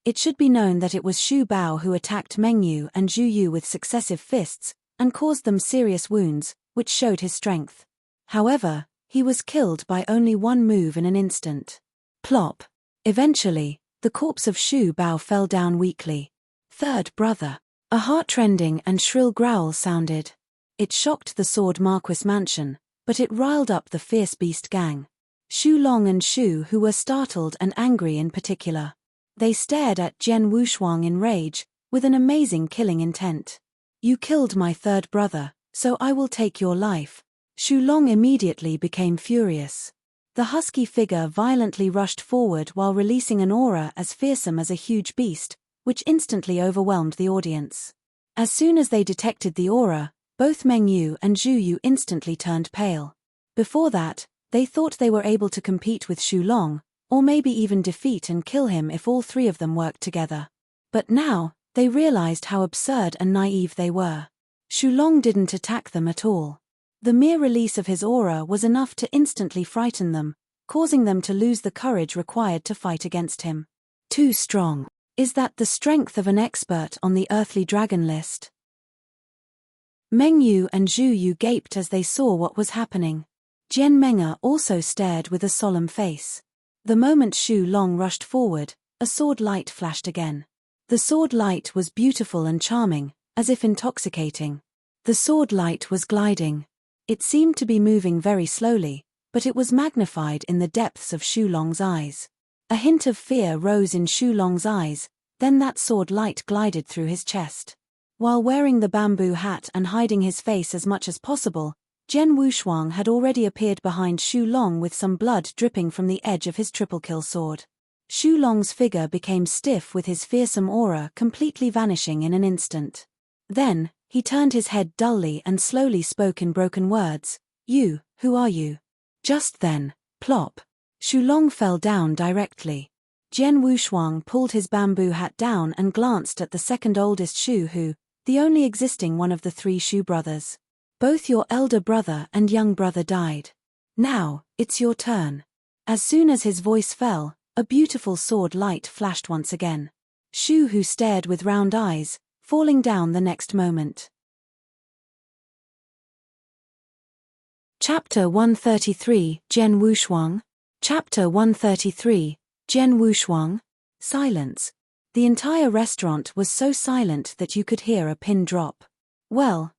Speaker 1: It should be known that it was Shu Bao who attacked Meng Yu and Zhu Yu with successive fists, and caused them serious wounds, which showed his strength. However, he was killed by only one move in an instant. Plop. Eventually, the corpse of Shu Bao fell down weakly. Third brother. A heart-rending and shrill growl sounded. It shocked the Sword Marquis Mansion, but it riled up the Fierce Beast Gang. Shu Long and Shu who were startled and angry in particular. They stared at Jian Wushuang in rage, with an amazing killing intent. You killed my third brother, so I will take your life. Shu Long immediately became furious. The husky figure violently rushed forward while releasing an aura as fearsome as a huge beast, which instantly overwhelmed the audience. As soon as they detected the aura, both Meng Yu and Zhu Yu instantly turned pale. Before that, they thought they were able to compete with Shu Long, or maybe even defeat and kill him if all three of them worked together. But now, they realized how absurd and naive they were. Shulong didn't attack them at all. The mere release of his aura was enough to instantly frighten them, causing them to lose the courage required to fight against him. Too strong. Is that the strength of an expert on the earthly dragon list? Meng Yu and Zhu Yu gaped as they saw what was happening. Jian Meng'er also stared with a solemn face. The moment Shu Long rushed forward, a sword light flashed again. The sword light was beautiful and charming, as if intoxicating. The sword light was gliding. It seemed to be moving very slowly, but it was magnified in the depths of Shu Long's eyes. A hint of fear rose in Shu Long's eyes, then that sword light glided through his chest. While wearing the bamboo hat and hiding his face as much as possible, Jian Wushuang had already appeared behind Shu Long with some blood dripping from the edge of his triple kill sword. Shu Long's figure became stiff with his fearsome aura completely vanishing in an instant. Then, he turned his head dully and slowly spoke in broken words. "You, who are you?" Just then, plop. Shu Long fell down directly. Jian Wushuang pulled his bamboo hat down and glanced at the second oldest Shu who, the only existing one of the three Shu brothers. "Both your elder brother and young brother died. Now, it's your turn." As soon as his voice fell, a beautiful sword light flashed once again. Shu who stared with round eyes, falling down the next moment. Chapter 133, Jian Wushuang. Chapter 133, Jian Wushuang. Silence. The entire restaurant was so silent that you could hear a pin drop. Well,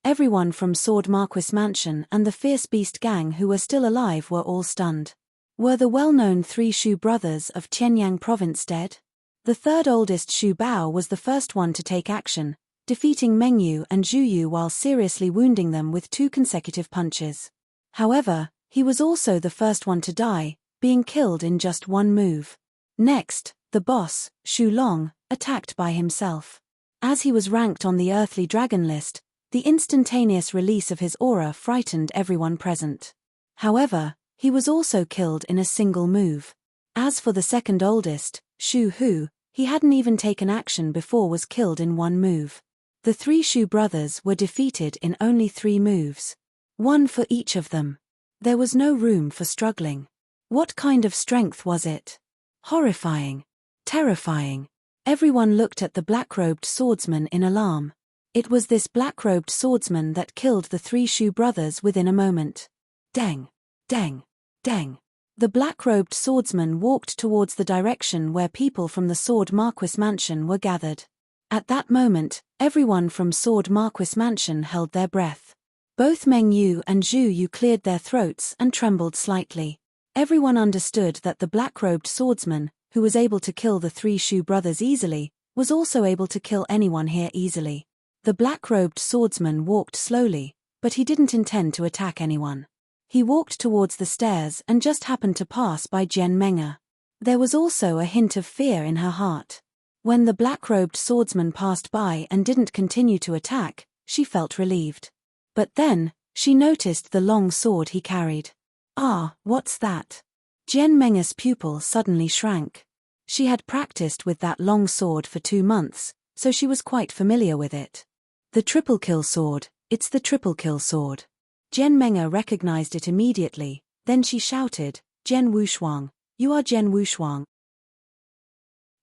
Speaker 1: everyone from Sword Marquis Mansion and the Fierce Beast Gang who were still alive were all stunned. Were the well-known three Shu brothers of Qianyang province dead? The third oldest Shu Bao was the first one to take action, defeating Meng Yu and Zhu Yu while seriously wounding them with 2 consecutive punches. However, he was also the first one to die, being killed in just 1 move. Next, the boss, Shu Long, attacked by himself. As he was ranked on the earthly dragon list, the instantaneous release of his aura frightened everyone present. However, he was also killed in a single move. As for the second oldest, Shu Hu, he hadn't even taken action before was killed in 1 move. The 3 Shu brothers were defeated in only 3 moves. 1 for each of them. There was no room for struggling. What kind of strength was it? Horrifying. Terrifying. Everyone looked at the black-robed swordsman in alarm. It was this black-robed swordsman that killed the 3 Shu brothers within a moment. Dang. Dang. Dang. The black-robed swordsman walked towards the direction where people from the Sword Marquis Mansion were gathered. At that moment, everyone from Sword Marquis Mansion held their breath. Both Meng Yu and Zhu Yu cleared their throats and trembled slightly. Everyone understood that the black-robed swordsman, who was able to kill the 3 Shu brothers easily, was also able to kill anyone here easily. The black-robed swordsman walked slowly, but he didn't intend to attack anyone. He walked towards the stairs and just happened to pass by Jian Meng'er. There was also a hint of fear in her heart. When the black-robed swordsman passed by and didn't continue to attack, she felt relieved. But then, she noticed the long sword he carried. "Ah, what's that?" Jian Meng'er's pupil suddenly shrank. She had practiced with that long sword for 2 months, so she was quite familiar with it. The triple kill sword, it's the triple kill sword. Jian Meng'er recognized it immediately, then she shouted, "Jian Wushuang, you are Jian Wushuang."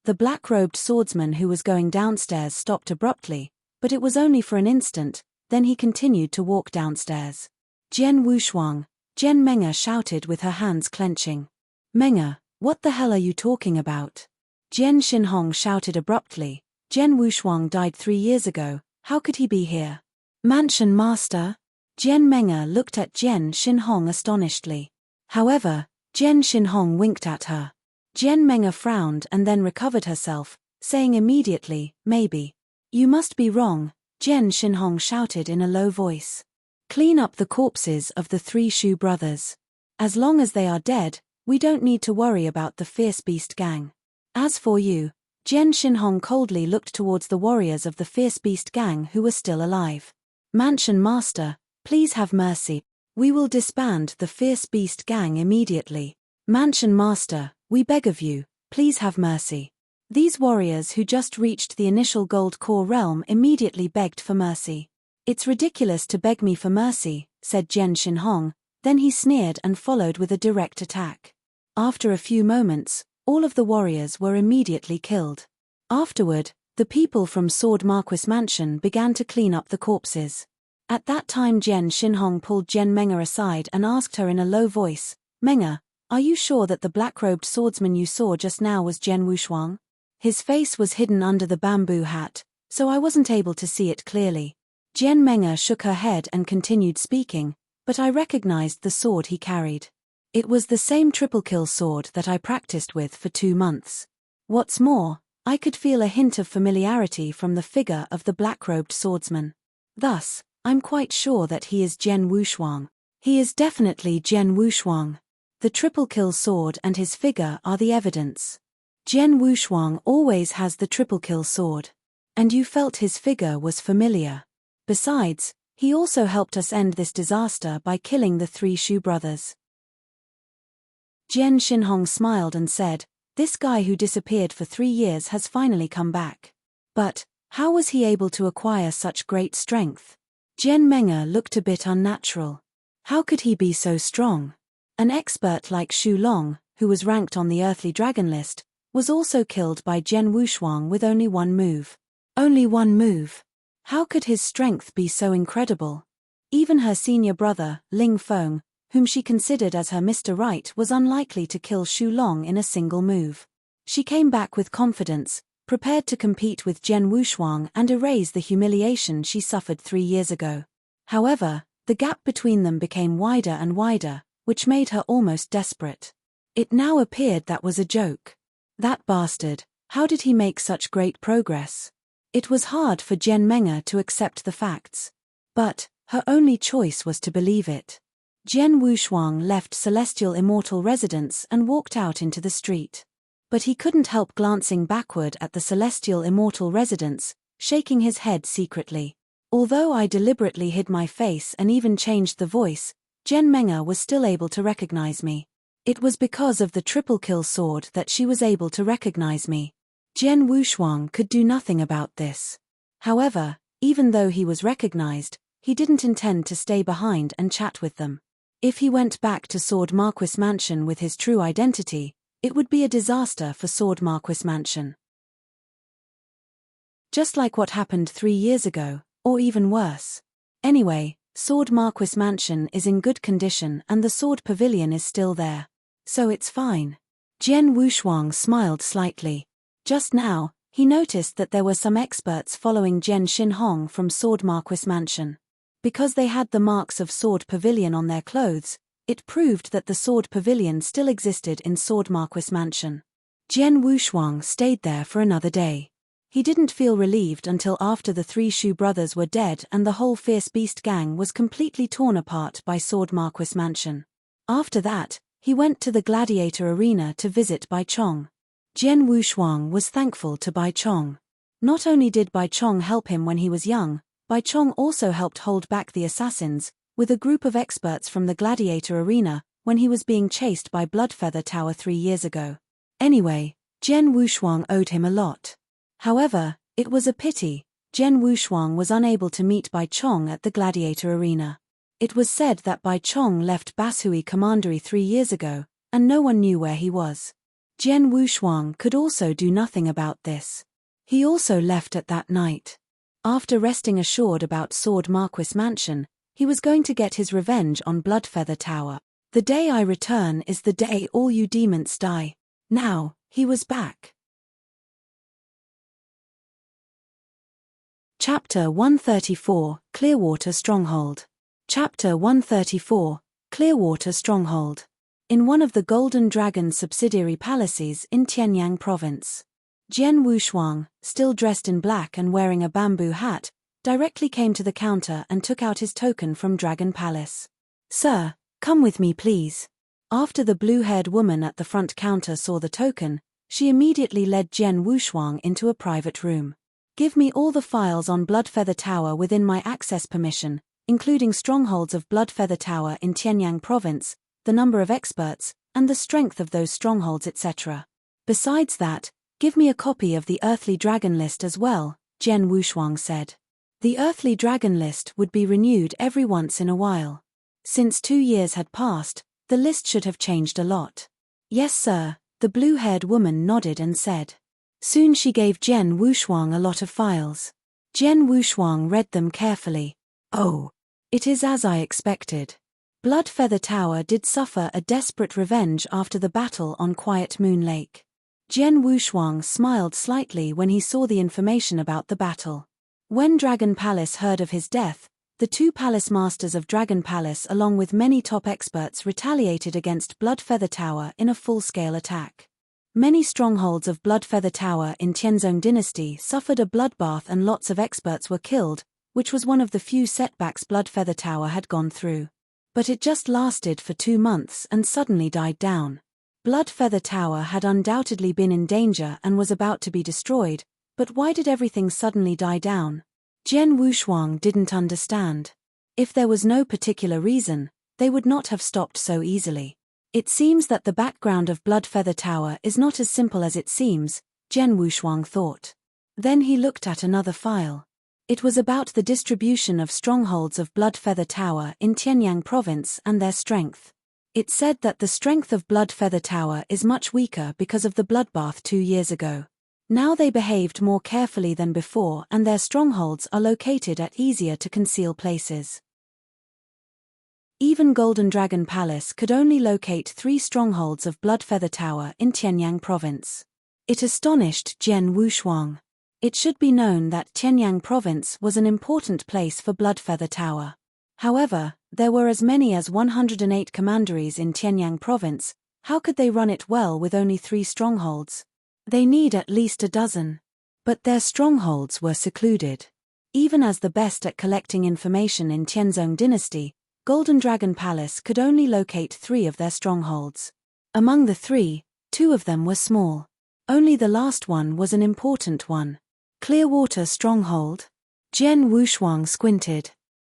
Speaker 1: The black-robed swordsman who was going downstairs stopped abruptly, but it was only for an instant, then he continued to walk downstairs. "Jian Wushuang," Jian Meng'er shouted with her hands clenching. "Meng'er, what the hell are you talking about?" Jian Xinhong shouted abruptly. "Jian Wushuang died 3 years ago, how could he be here?" "Mansion Master?" Jian Meng'er looked at Jian Xinhong astonishedly. However, Jian Xinhong winked at her. Jian Meng'er frowned and then recovered herself, saying immediately, "Maybe." "You must be wrong," Jian Xinhong shouted in a low voice. "Clean up the corpses of the 3 Shu brothers. As long as they are dead, we don't need to worry about the Fierce Beast Gang. As for you," Jian Xinhong coldly looked towards the warriors of the Fierce Beast Gang who were still alive. "Mansion Master, please have mercy. We will disband the Fierce Beast Gang immediately." "Mansion Master, we beg of you, please have mercy." These warriors who just reached the initial gold core realm immediately begged for mercy. "It's ridiculous to beg me for mercy," said Jian Xinhong, then he sneered and followed with a direct attack. After a few moments, all of the warriors were immediately killed. Afterward, the people from Sword Marquis Mansion began to clean up the corpses. At that time Jian Xinhong pulled Jian Meng'er aside and asked her in a low voice, "Meng'er, are you sure that the black-robed swordsman you saw just now was Jian Wushuang? His face was hidden under the bamboo hat, so I wasn't able to see it clearly." Jian Meng'er shook her head and continued speaking, "But I recognized the sword he carried. It was the same triple kill sword that I practiced with for 2 months. What's more, I could feel a hint of familiarity from the figure of the black-robed swordsman. Thus, I'm quite sure that he is Jian Wushuang. He is definitely Jian Wushuang. The triple kill sword and his figure are the evidence. Jian Wushuang always has the triple kill sword. And you felt his figure was familiar. Besides, he also helped us end this disaster by killing the 3 Shu brothers." Jian Xinhong smiled and said, "This guy who disappeared for 3 years has finally come back. But, how was he able to acquire such great strength?" Jian Meng'er looked a bit unnatural. How could he be so strong? An expert like Shu Long, who was ranked on the Earthly Dragon list, was also killed by Jian Wushuang with only 1 move. Only 1 move. How could his strength be so incredible? Even her senior brother, Ling Feng, whom she considered as her Mr. Right, was unlikely to kill Shu Long in a single move. She came back with confidence, prepared to compete with Jian Wushuang and erase the humiliation she suffered 3 years ago. However, the gap between them became wider and wider, which made her almost desperate. It now appeared that was a joke. That bastard, how did he make such great progress? It was hard for Jian Meng'er to accept the facts. But, her only choice was to believe it. Jian Wushuang left Celestial Immortal Residence and walked out into the street. But he couldn't help glancing backward at the Celestial Immortal Residence, shaking his head secretly. Although I deliberately hid my face and even changed the voice, Jian Meng'er was still able to recognize me. It was because of the triple kill sword that she was able to recognize me. Jian Wushuang could do nothing about this. However, even though he was recognized, he didn't intend to stay behind and chat with them. If he went back to Sword Marquis Mansion with his true identity, it would be a disaster for Sword Marquis Mansion. Just like what happened 3 years ago, or even worse. Anyway, Sword Marquis Mansion is in good condition and the Sword Pavilion is still there. So it's fine. Jian Wushuang smiled slightly. Just now, he noticed that there were some experts following Jian Xinhong from Sword Marquis Mansion. Because they had the marks of Sword Pavilion on their clothes, it proved that the Sword Pavilion still existed in Sword Marquis Mansion. Jian Wushuang stayed there for another day. He didn't feel relieved until after the 3 Shu brothers were dead and the whole Fierce Beast gang was completely torn apart by Sword Marquis Mansion. After that, he went to the Gladiator Arena to visit Bai Chong. Jian Wushuang was thankful to Bai Chong. Not only did Bai Chong help him when he was young, Bai Chong also helped hold back the assassins, with a group of experts from the Gladiator Arena, when he was being chased by Bloodfeather Tower 3 years ago. Anyway, Jian Wushuang owed him a lot. However, it was a pity, Jian Wushuang was unable to meet Bai Chong at the Gladiator Arena. It was said that Bai Chong left Bashui Commandery 3 years ago, and no one knew where he was. Jian Wushuang could also do nothing about this. He also left at that night. After resting assured about Sword Marquis Mansion, he was going to get his revenge on Bloodfeather Tower. The day I return is the day all you demons die. Now, he was back. Chapter 134, Clearwater Stronghold. Chapter 134, Clearwater Stronghold. In one of the Golden Dragon subsidiary palaces in Tianyang Province. Jian Wushuang, still dressed in black and wearing a bamboo hat, directly came to the counter and took out his token from Dragon Palace. "Sir, come with me please." After the blue-haired woman at the front counter saw the token, she immediately led Jian Wushuang into a private room. "Give me all the files on Bloodfeather Tower within my access permission, including strongholds of Bloodfeather Tower in Tianyang Province, the number of experts, and the strength of those strongholds, etc. Besides that, give me a copy of the Earthly Dragon List as well, Jian Wushuang said. The Earthly Dragon List would be renewed every once in a while. Since 2 years had passed, the list should have changed a lot. Yes, sir, the blue-haired woman nodded and said. Soon she gave Jian Wushuang a lot of files. Jian Wushuang read them carefully. Oh, it is as I expected. Bloodfeather Tower did suffer a desperate revenge after the battle on Quiet Moon Lake. Jian Wushuang smiled slightly when he saw the information about the battle. When Dragon Palace heard of his death, the 2 palace masters of Dragon Palace along with many top experts retaliated against Bloodfeather Tower in a full-scale attack. Many strongholds of Bloodfeather Tower in Tianzong Dynasty suffered a bloodbath and lots of experts were killed, which was one of the few setbacks Bloodfeather Tower had gone through. But it just lasted for 2 months and suddenly died down. Bloodfeather Tower had undoubtedly been in danger and was about to be destroyed, but why did everything suddenly die down? Jian Wushuang didn't understand. If there was no particular reason, they would not have stopped so easily. It seems that the background of Bloodfeather Tower is not as simple as it seems, Jian Wushuang thought. Then he looked at another file. It was about the distribution of strongholds of Bloodfeather Tower in Tianyang Province and their strength. It said that the strength of Bloodfeather Tower is much weaker because of the bloodbath 2 years ago. Now they behaved more carefully than before and their strongholds are located at easier-to-conceal places. Even Golden Dragon Palace could only locate 3 strongholds of Bloodfeather Tower in Tianyang Province. It astonished Jian Wushuang. It should be known that Tianyang Province was an important place for Bloodfeather Tower. However, there were as many as 108 commanderies in Tianyang Province. How could they run it well with only 3 strongholds? They need at least a dozen. But their strongholds were secluded. Even as the best at collecting information in Tianzong Dynasty, Golden Dragon Palace could only locate 3 of their strongholds. Among the 3, 2 of them were small. Only the last one was an important one. Clearwater Stronghold? Jian Wushuang squinted.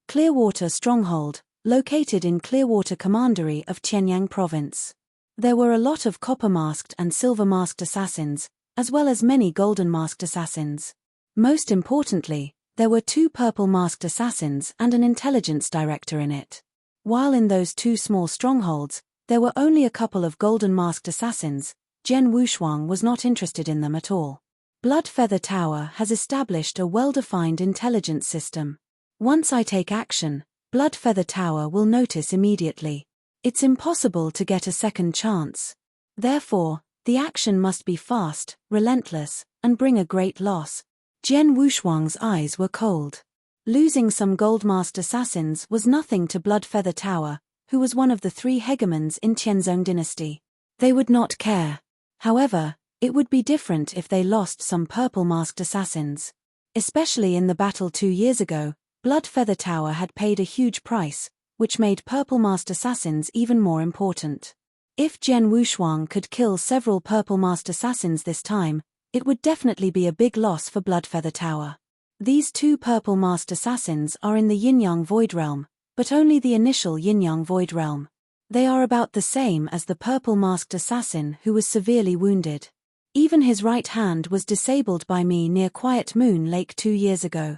Speaker 1: Clearwater Stronghold, located in Clearwater Commandery of Tianyang Province. There were a lot of copper-masked and silver-masked assassins, as well as many golden-masked assassins. Most importantly, there were 2 purple-masked assassins and an intelligence director in it. While in those 2 small strongholds, there were only a couple of golden-masked assassins, Jian Wushuang was not interested in them at all. Bloodfeather Tower has established a well-defined intelligence system. Once I take action, Bloodfeather Tower will notice immediately. It's impossible to get a second chance. Therefore, the action must be fast, relentless, and bring a great loss. Jian Wushuang's eyes were cold. Losing some gold-masked assassins was nothing to Bloodfeather Tower, who was one of the 3 hegemons in Tianzong Dynasty. They would not care. However, it would be different if they lost some purple-masked assassins. Especially in the battle 2 years ago, Bloodfeather Tower had paid a huge price, which made purple-masked assassins even more important. If Jian Wushuang could kill several purple-masked assassins this time, it would definitely be a big loss for Bloodfeather Tower. These 2 purple-masked assassins are in the Yin-Yang Void Realm, but only the initial Yin-Yang Void Realm. They are about the same as the purple-masked assassin who was severely wounded. Even his right hand was disabled by me near Quiet Moon Lake 2 years ago.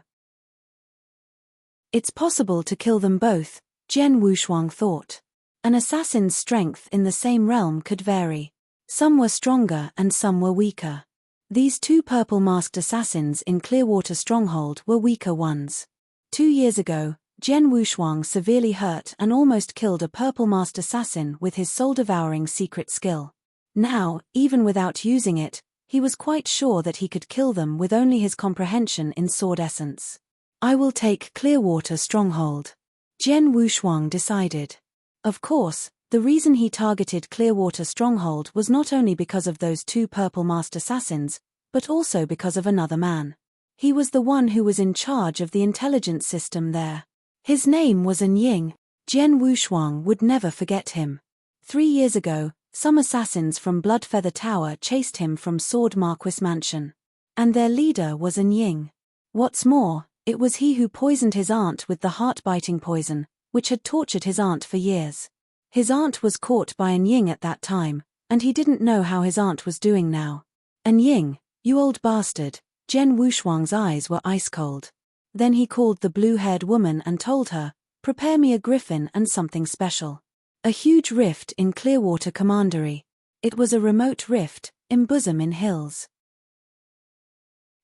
Speaker 1: It's possible to kill them both, Jian Wushuang thought. An assassin's strength in the same realm could vary. Some were stronger and some were weaker. These 2 purple-masked assassins in Clearwater Stronghold were weaker ones. 2 years ago, Jian Wushuang severely hurt and almost killed a purple-masked assassin with his soul-devouring secret skill. Now, even without using it, he was quite sure that he could kill them with only his comprehension in sword essence. I will take Clearwater Stronghold. Jian Wushuang decided. Of course, the reason he targeted Clearwater Stronghold was not only because of those 2 purple-masked assassins, but also because of another man. He was the one who was in charge of the intelligence system there. His name was An Ying. Jian Wushuang would never forget him. 3 years ago, some assassins from Bloodfeather Tower chased him from Sword Marquis Mansion. And their leader was An Ying. What's more, it was he who poisoned his aunt with the heart-biting poison, which had tortured his aunt for years. His aunt was caught by An Ying at that time, and he didn't know how his aunt was doing now. An Ying, you old bastard. Jian Wushuang's eyes were ice cold. Then he called the blue-haired woman and told her, prepare me a griffin and something special. A huge rift in Clearwater Commandery. It was a remote rift, embosomed in hills.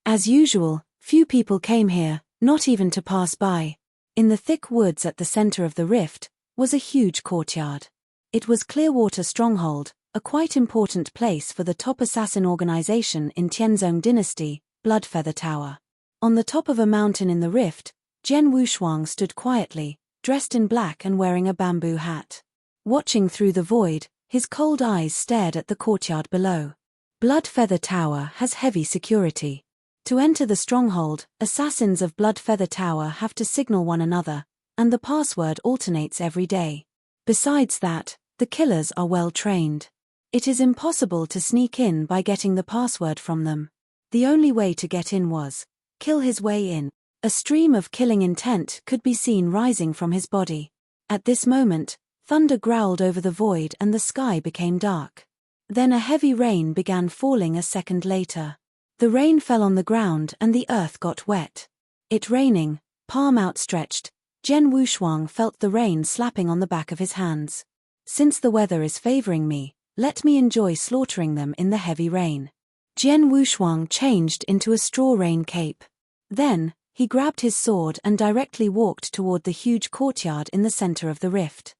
Speaker 1: As usual, few people came here, not even to pass by. In the thick woods at the center of the rift was a huge courtyard. It was Clearwater Stronghold, a quite important place for the top assassin organization in Tianzong Dynasty, Bloodfeather Tower. On the top of a mountain in the rift, Jian Wushuang stood quietly, dressed in black and wearing a bamboo hat. Watching through the void, his cold eyes stared at the courtyard below. Bloodfeather Tower has heavy security. To enter the stronghold, assassins of Bloodfeather Tower have to signal one another, and the password alternates every day. Besides that, the killers are well trained. It is impossible to sneak in by getting the password from them. The only way to get in was kill his way in. A stream of killing intent could be seen rising from his body. At this moment, thunder growled over the void and the sky became dark. Then a heavy rain began falling a second later. The rain fell on the ground and the earth got wet. It raining, palm outstretched, Jian Wushuang felt the rain slapping on the back of his hands. Since the weather is favoring me, let me enjoy slaughtering them in the heavy rain. Jian Wushuang changed into a straw rain cape. Then, he grabbed his sword and directly walked toward the huge courtyard in the center of the rift.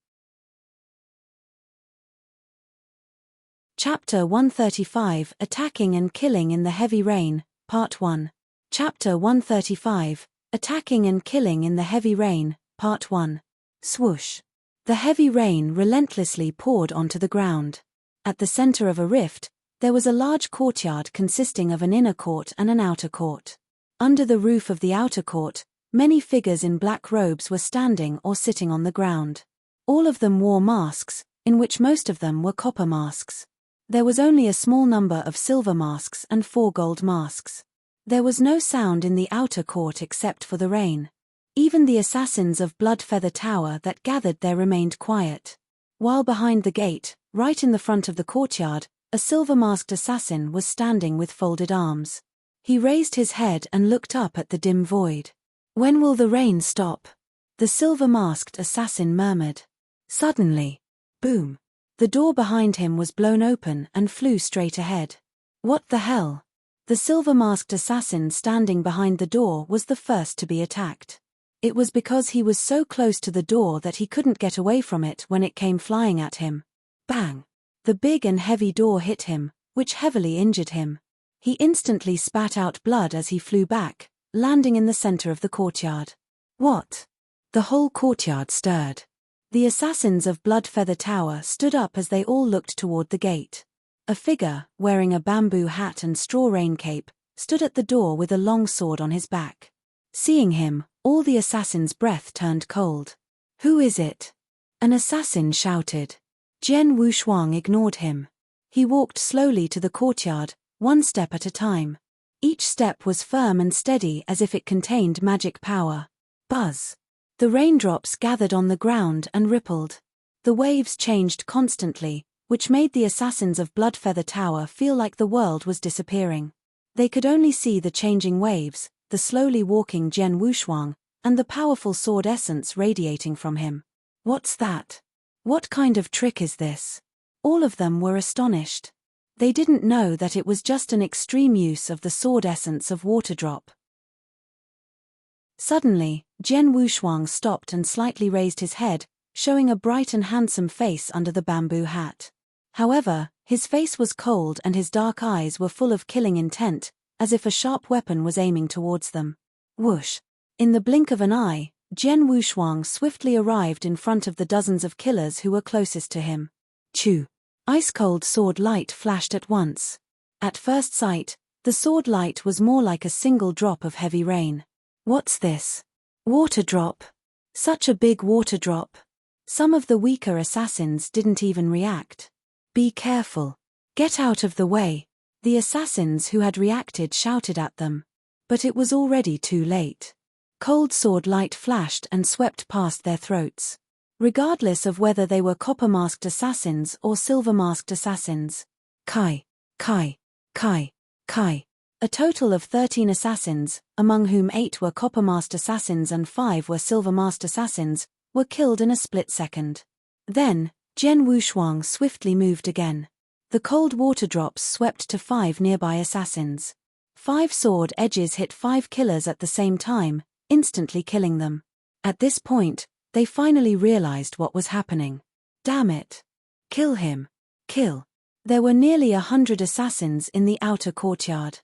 Speaker 1: Chapter 135 Attacking and Killing in the Heavy Rain, Part 1. Chapter 135 Attacking and Killing in the Heavy Rain, Part 1. Swoosh. The heavy rain relentlessly poured onto the ground. At the center of a rift, there was a large courtyard consisting of an inner court and an outer court. Under the roof of the outer court, many figures in black robes were standing or sitting on the ground. All of them wore masks, in which most of them were copper masks. There was only a small number of silver masks and 4 gold masks. There was no sound in the outer court except for the rain. Even the assassins of Bloodfeather Tower that gathered there remained quiet. While behind the gate, right in the front of the courtyard, a silver-masked assassin was standing with folded arms. He raised his head and looked up at the dim void. When will the rain stop? The silver-masked assassin murmured. Suddenly, boom. The door behind him was blown open and flew straight ahead. What the hell? The silver-masked assassin standing behind the door was the first to be attacked. It was because he was so close to the door that he couldn't get away from it when it came flying at him. Bang! The big and heavy door hit him, which heavily injured him. He instantly spat out blood as he flew back, landing in the center of the courtyard. What? The whole courtyard stirred. The assassins of Bloodfeather Tower stood up as they all looked toward the gate. A figure, wearing a bamboo hat and straw rain cape, stood at the door with a long sword on his back. Seeing him, all the assassins' breath turned cold. Who is it? An assassin shouted. Jian Wushuang ignored him. He walked slowly to the courtyard, one step at a time. Each step was firm and steady as if it contained magic power. Buzz. The raindrops gathered on the ground and rippled. The waves changed constantly, which made the assassins of Bloodfeather Tower feel like the world was disappearing. They could only see the changing waves, the slowly walking Jian Wushuang, and the powerful sword essence radiating from him. What's that? What kind of trick is this? All of them were astonished. They didn't know that it was just an extreme use of the sword essence of Waterdrop. Suddenly, Jian Wushuang stopped and slightly raised his head, showing a bright and handsome face under the bamboo hat. However, his face was cold and his dark eyes were full of killing intent, as if a sharp weapon was aiming towards them. Whoosh! In the blink of an eye, Jian Wushuang swiftly arrived in front of the dozens of killers who were closest to him. Chew! Ice-cold sword light flashed at once. At first sight, the sword light was more like a single drop of heavy rain. What's this? Water drop. Such a big water drop. Some of the weaker assassins didn't even react. Be careful. Get out of the way. The assassins who had reacted shouted at them. But it was already too late. Cold sword light flashed and swept past their throats. regardless of whether they were copper-masked assassins or silver-masked assassins. Kai, Kai, Kai, Kai. A total of 13 assassins, among whom 8 were copper-masked assassins and 5 were silver-masked assassins, were killed in a split second. Then, Jian Wushuang swiftly moved again. The cold water drops swept to 5 nearby assassins. 5 sword edges hit 5 killers at the same time, instantly killing them. At this point, they finally realized what was happening. Damn it. Kill him. Kill. There were nearly 100 assassins in the outer courtyard.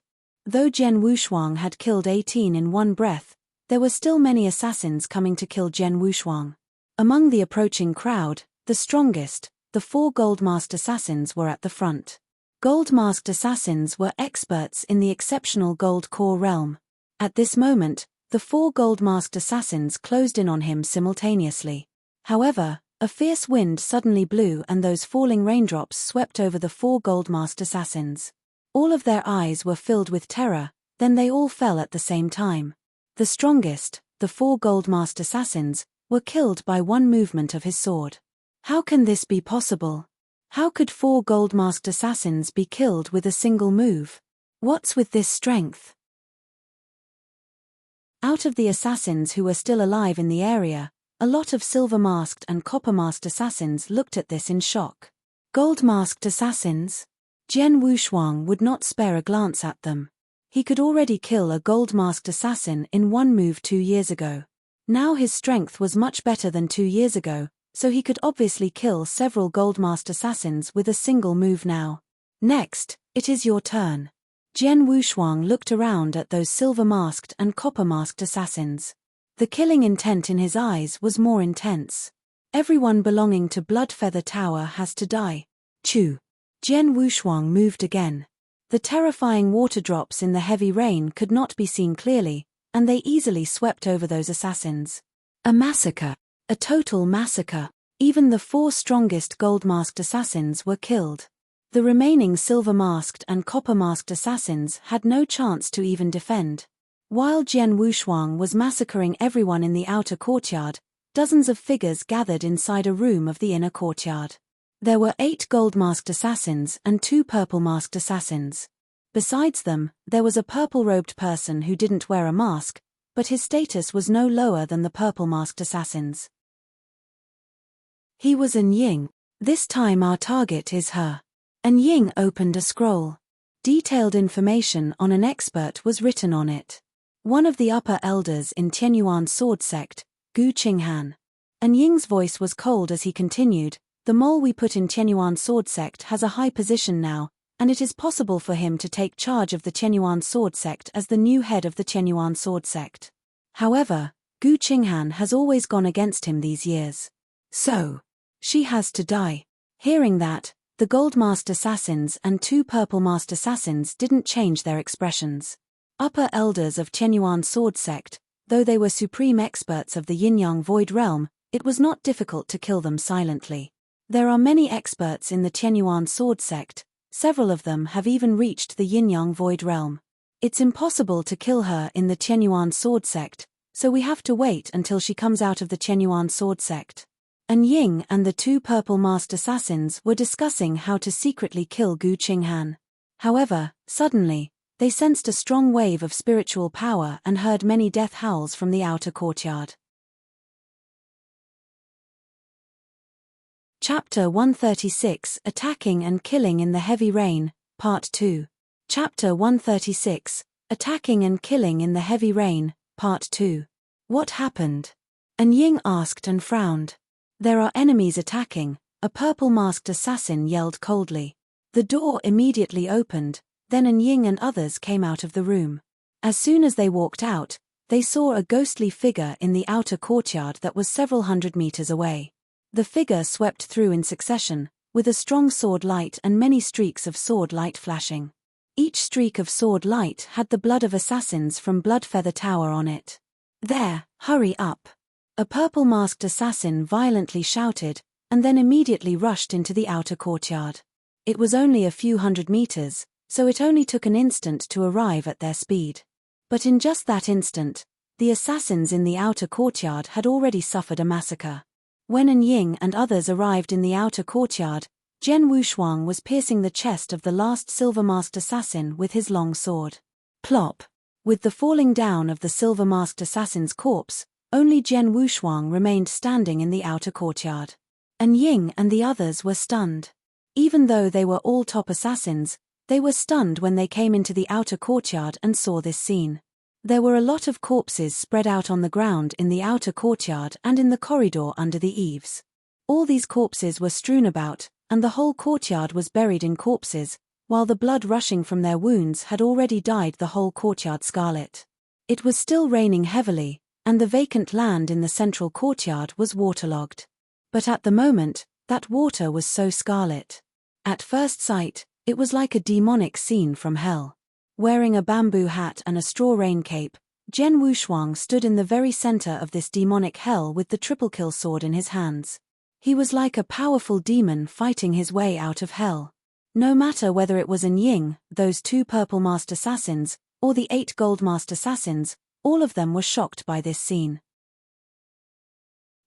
Speaker 1: Though Jian Wushuang had killed 18 in one breath, there were still many assassins coming to kill Jian Wushuang. Among the approaching crowd, the strongest, the 4 gold-masked assassins were at the front. Gold-masked assassins were experts in the exceptional gold core realm. At this moment, the 4 gold-masked assassins closed in on him simultaneously. However, a fierce wind suddenly blew and those falling raindrops swept over the 4 gold-masked assassins. All of their eyes were filled with terror, then they all fell at the same time. The strongest, the 4 gold-masked assassins, were killed by one movement of his sword. How can this be possible? How could 4 gold-masked assassins be killed with a single move? What's with this strength? Out of the assassins who were still alive in the area, a lot of silver-masked and copper-masked assassins looked at this in shock. Gold-masked assassins? Jian Wushuang would not spare a glance at them. He could already kill a gold-masked assassin in one move 2 years ago. Now his strength was much better than 2 years ago, so he could obviously kill several gold-masked assassins with a single move now. Next, it is your turn. Jian Wushuang looked around at those silver-masked and copper-masked assassins. The killing intent in his eyes was more intense. Everyone belonging to Bloodfeather Tower has to die. Chew. Jian Wushuang moved again. The terrifying water drops in the heavy rain could not be seen clearly, and they easily swept over those assassins. A massacre. A total massacre. Even the 4 strongest gold-masked assassins were killed. The remaining silver-masked and copper-masked assassins had no chance to even defend. While Jian Wushuang was massacring everyone in the outer courtyard, dozens of figures gathered inside a room of the inner courtyard. There were 8 gold-masked assassins and 2 purple-masked assassins. Besides them, there was a purple-robed person who didn't wear a mask, but his status was no lower than the purple-masked assassins. He was An Ying. This time our target is her. An Ying opened a scroll. Detailed information on an expert was written on it. One of the upper elders in Tianyuan sword sect, Gu Qinghan. An Ying's voice was cold as he continued, "The mole we put in Tianyuan sword sect has a high position now, and it is possible for him to take charge of the Tianyuan sword sect as the new head of the Tianyuan sword sect. However, Gu Qinghan has always gone against him these years. So, she has to die." Hearing that, the gold-masked assassins and 2 purple-masked assassins didn't change their expressions. Upper elders of Tianyuan sword sect, though they were supreme experts of the yin-yang void realm, it was not difficult to kill them silently. There are many experts in the Tianyuan sword sect, several of them have even reached the yin-yang void realm. It's impossible to kill her in the Tianyuan sword sect, so we have to wait until she comes out of the Tianyuan sword sect. An Ying and the 2 purple-masked assassins were discussing how to secretly kill Gu Qinghan. However, suddenly, they sensed a strong wave of spiritual power and heard many death howls from the outer courtyard. Chapter 136, Attacking and Killing in the Heavy Rain, Part 2. Chapter 136, Attacking and Killing in the Heavy Rain, Part 2. What happened? An Ying asked and frowned. "There are enemies attacking," a purple-masked assassin yelled coldly. The door immediately opened, then An Ying and others came out of the room. As soon as they walked out, they saw a ghostly figure in the outer courtyard that was several hundred meters away. The figure swept through in succession, with a strong sword light and many streaks of sword light flashing. Each streak of sword light had the blood of assassins from Bloodfeather Tower on it. "There, hurry up!" A purple-masked assassin violently shouted, and then immediately rushed into the outer courtyard. It was only a few hundred meters, so it only took an instant to arrive at their speed. But in just that instant, the assassins in the outer courtyard had already suffered a massacre. When An Ying and others arrived in the outer courtyard, Jian Wushuang was piercing the chest of the last silver-masked assassin with his long sword. Plop! With the falling down of the silver-masked assassin's corpse, only Jian Wushuang remained standing in the outer courtyard. An Ying and the others were stunned. Even though they were all top assassins, they were stunned when they came into the outer courtyard and saw this scene. There were a lot of corpses spread out on the ground in the outer courtyard and in the corridor under the eaves. All these corpses were strewn about, and the whole courtyard was buried in corpses, while the blood rushing from their wounds had already dyed the whole courtyard scarlet. It was still raining heavily, and the vacant land in the central courtyard was waterlogged. But at the moment, that water was so scarlet. At first sight, it was like a demonic scene from hell. Wearing a bamboo hat and a straw rain cape, Jian Wushuang stood in the very center of this demonic hell with the triple kill sword in his hands. He was like a powerful demon fighting his way out of hell. No matter whether it was An Ying, those 2 purple-masked assassins, or the 8 gold-masked assassins, all of them were shocked by this scene.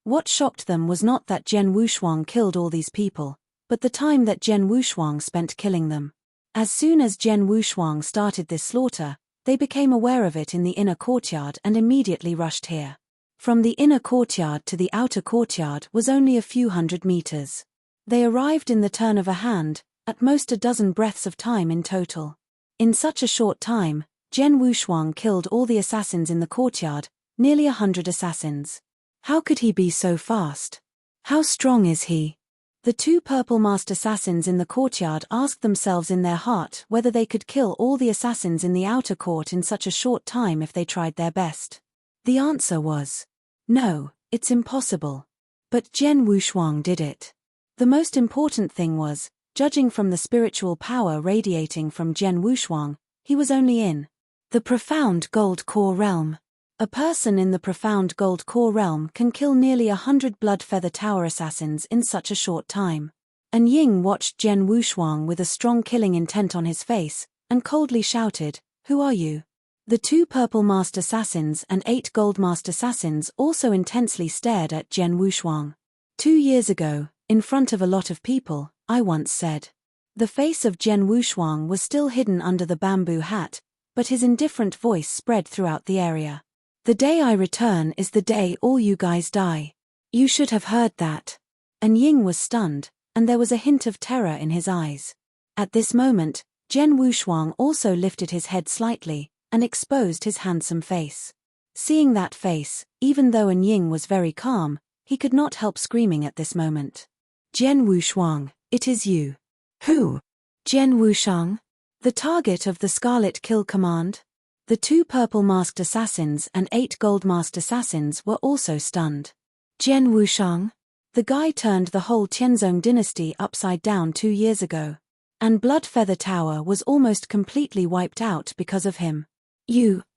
Speaker 1: What shocked them was not that Jian Wushuang killed all these people, but the time that Jian Wushuang spent killing them. As soon as Jian Wushuang started this slaughter, they became aware of it in the inner courtyard and immediately rushed here. From the inner courtyard to the outer courtyard was only a few hundred meters. They arrived in the turn of a hand, at most a dozen breaths of time in total. In such a short time, Jian Wushuang killed all the assassins in the courtyard, nearly 100 assassins. How could he be so fast? How strong is he? The 2 purple-masked assassins in the courtyard asked themselves in their heart whether they could kill all the assassins in the outer court in such a short time if they tried their best. The answer was, no, it's impossible. But Jian Wushuang did it. The most important thing was, judging from the spiritual power radiating from Jian Wushuang, he was only in the profound gold core realm. A person in the profound gold core realm can kill nearly 100 blood feather tower assassins in such a short time. An Ying watched Jian Wushuang with a strong killing intent on his face, and coldly shouted, "Who are you?" The 2 purple-masked assassins and 8 gold-masked assassins also intensely stared at Jian Wushuang. 2 years ago, in front of a lot of people, I once said. The face of Jian Wushuang was still hidden under the bamboo hat, but his indifferent voice spread throughout the area. The day I return is the day all you guys die. You should have heard that. An Ying was stunned, and there was a hint of terror in his eyes. At this moment, Jian Wushuang also lifted his head slightly, and exposed his handsome face. Seeing that face, even though An Ying was very calm, he could not help screaming at this moment. Jian Wushuang, it is you. Who? Jian Wushuang? The target of the Scarlet Kill command? The 2 purple-masked assassins and 8 gold-masked assassins were also stunned. Jian Wushuang? The guy turned the whole Tianzong dynasty upside down 2 years ago. And Blood Feather Tower was almost completely wiped out because of him.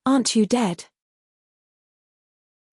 Speaker 1: Aren't you dead?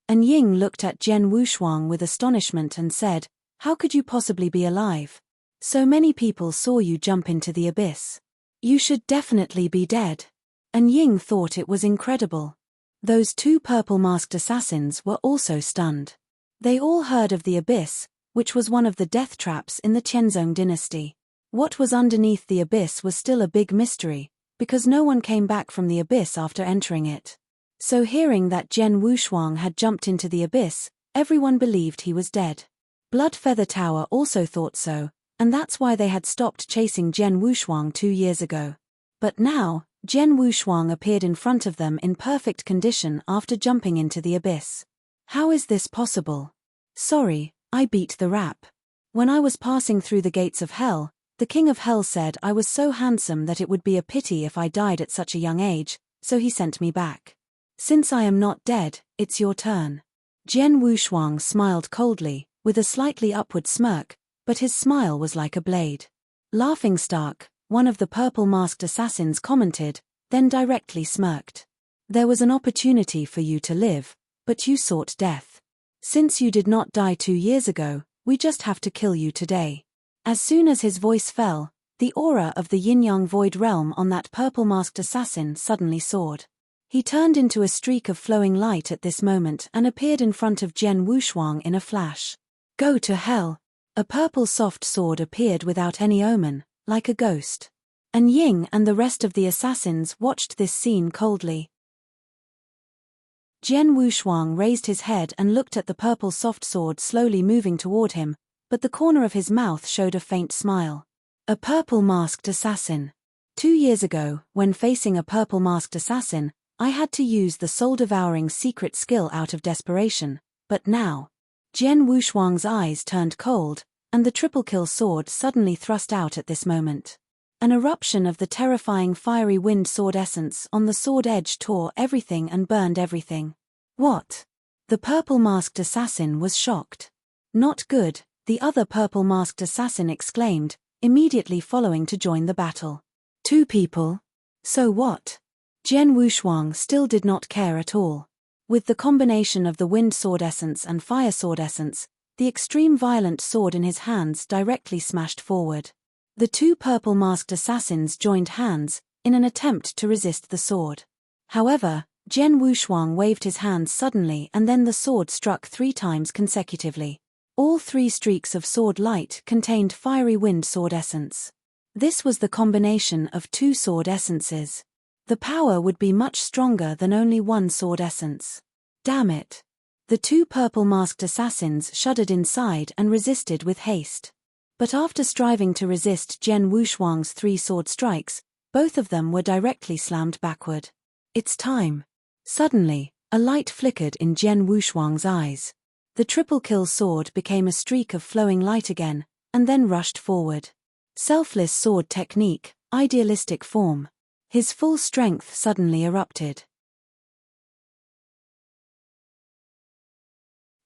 Speaker 1: An Ying looked at Jian Wushuang with astonishment and said, "How could you possibly be alive? So many people saw you jump into the abyss. You should definitely be dead." An Ying thought it was incredible. Those 2 purple-masked assassins were also stunned. They all heard of the abyss, which was one of the death traps in the Tianzong dynasty. What was underneath the abyss was still a big mystery, because no one came back from the abyss after entering it. So hearing that Jian Wushuang had jumped into the abyss, everyone believed he was dead. Blood Feather Tower also thought so, and that's why they had stopped chasing Jian Wushuang 2 years ago. But now, Jian Wushuang appeared in front of them in perfect condition after jumping into the abyss. How is this possible? Sorry, I beat the rap. When I was passing through the gates of hell, the King of Hell said I was so handsome that it would be a pity if I died at such a young age, so he sent me back. Since I am not dead, it's your turn. Jian Wushuang smiled coldly, with a slightly upward smirk, but his smile was like a blade. Laughing Stark, one of the purple-masked assassins commented, then directly smirked. There was an opportunity for you to live, but you sought death. Since you did not die 2 years ago, we just have to kill you today. As soon as his voice fell, the aura of the yin-yang void realm on that purple-masked assassin suddenly soared. He turned into a streak of flowing light at this moment and appeared in front of Jian Wushuang in a flash. Go to hell. A purple soft sword appeared without any omen, like a ghost. And Ying and the rest of the assassins watched this scene coldly. Jian Wushuang raised his head and looked at the purple soft sword slowly moving toward him, but the corner of his mouth showed a faint smile. A purple-masked assassin. 2 years ago, when facing a purple-masked assassin, I had to use the soul-devouring secret skill out of desperation, but now... Jian Wushuang's eyes turned cold, and the triple-kill sword suddenly thrust out at this moment. An eruption of the terrifying fiery wind sword essence on the sword edge tore everything and burned everything. What? The purple-masked assassin was shocked. Not good, the other purple-masked assassin exclaimed, immediately following to join the battle. 2 people? So what? Jian Wushuang still did not care at all. With the combination of the wind sword essence and fire sword essence, the extreme violent sword in his hands directly smashed forward. The 2 purple-masked assassins joined hands, in an attempt to resist the sword. However, Jian Wushuang waved his hands suddenly and then the sword struck 3 times consecutively. All 3 streaks of sword light contained fiery wind sword essence. This was the combination of 2 sword essences. The power would be much stronger than only 1 sword essence. Damn it! The 2 purple-masked assassins shuddered inside and resisted with haste. But after striving to resist Jian Wushuang's 3 sword strikes, both of them were directly slammed backward. It's time. Suddenly, a light flickered in Jian Wushuang's eyes. The triple-kill sword became a streak of flowing light again, and then rushed forward. Selfless sword technique, idealistic form. His full strength suddenly erupted.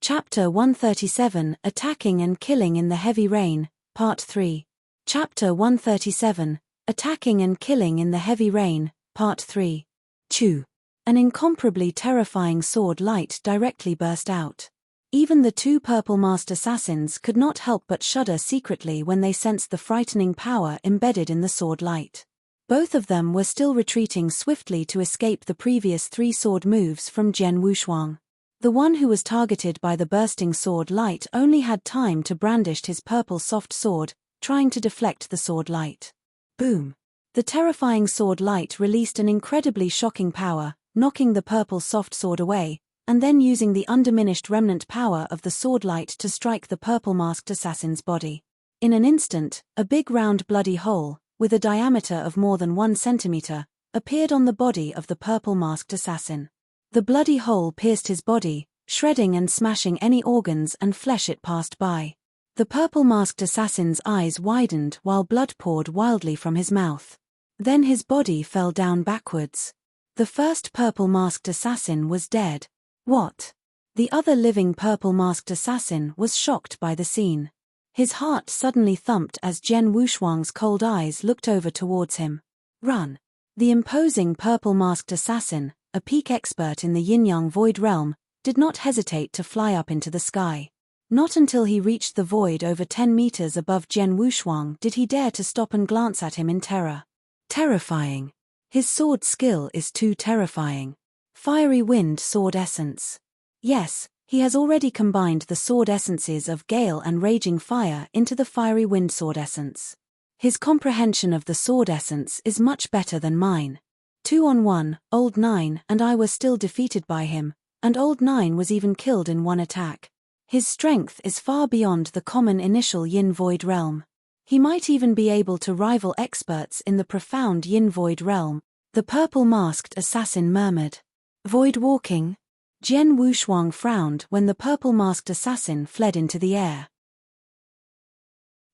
Speaker 1: Chapter 137, Attacking and Killing in the Heavy Rain, Part 3. Chapter 137, Attacking and Killing in the Heavy Rain, Part 3. Chew. An incomparably terrifying sword light directly burst out. Even the 2 purple-masked assassins could not help but shudder secretly when they sensed the frightening power embedded in the sword light. Both of them were still retreating swiftly to escape the previous 3 sword moves from Jian Wushuang. The one who was targeted by the bursting sword light only had time to brandish his purple soft sword, trying to deflect the sword light. Boom! The terrifying sword light released an incredibly shocking power, knocking the purple soft sword away, and then using the undiminished remnant power of the sword light to strike the purple-masked assassin's body. In an instant, a big round bloody hole, with a diameter of more than 1 centimeter, appeared on the body of the purple-masked assassin. The bloody hole pierced his body, shredding and smashing any organs and flesh it passed by. The purple-masked assassin's eyes widened while blood poured wildly from his mouth. Then his body fell down backwards. The first purple-masked assassin was dead. What? The other living purple-masked assassin was shocked by the scene. His heart suddenly thumped as Jian Wushuang's cold eyes looked over towards him. Run! The imposing purple-masked assassin, a peak expert in the yin-yang void realm, did not hesitate to fly up into the sky. Not until he reached the void over 10 meters above Jian Wushuang did he dare to stop and glance at him in terror. Terrifying. His sword skill is too terrifying. Fiery wind sword essence. Yes, he has already combined the sword essences of gale and raging fire into the fiery wind sword essence. His comprehension of the sword essence is much better than mine. 2-on-1, Old Nine and I were still defeated by him, and Old Nine was even killed in one attack. His strength is far beyond the common initial yin-void realm. He might even be able to rival experts in the profound yin-void realm, the purple-masked assassin murmured. Void walking? Jian Wushuang frowned when the purple-masked assassin fled into the air.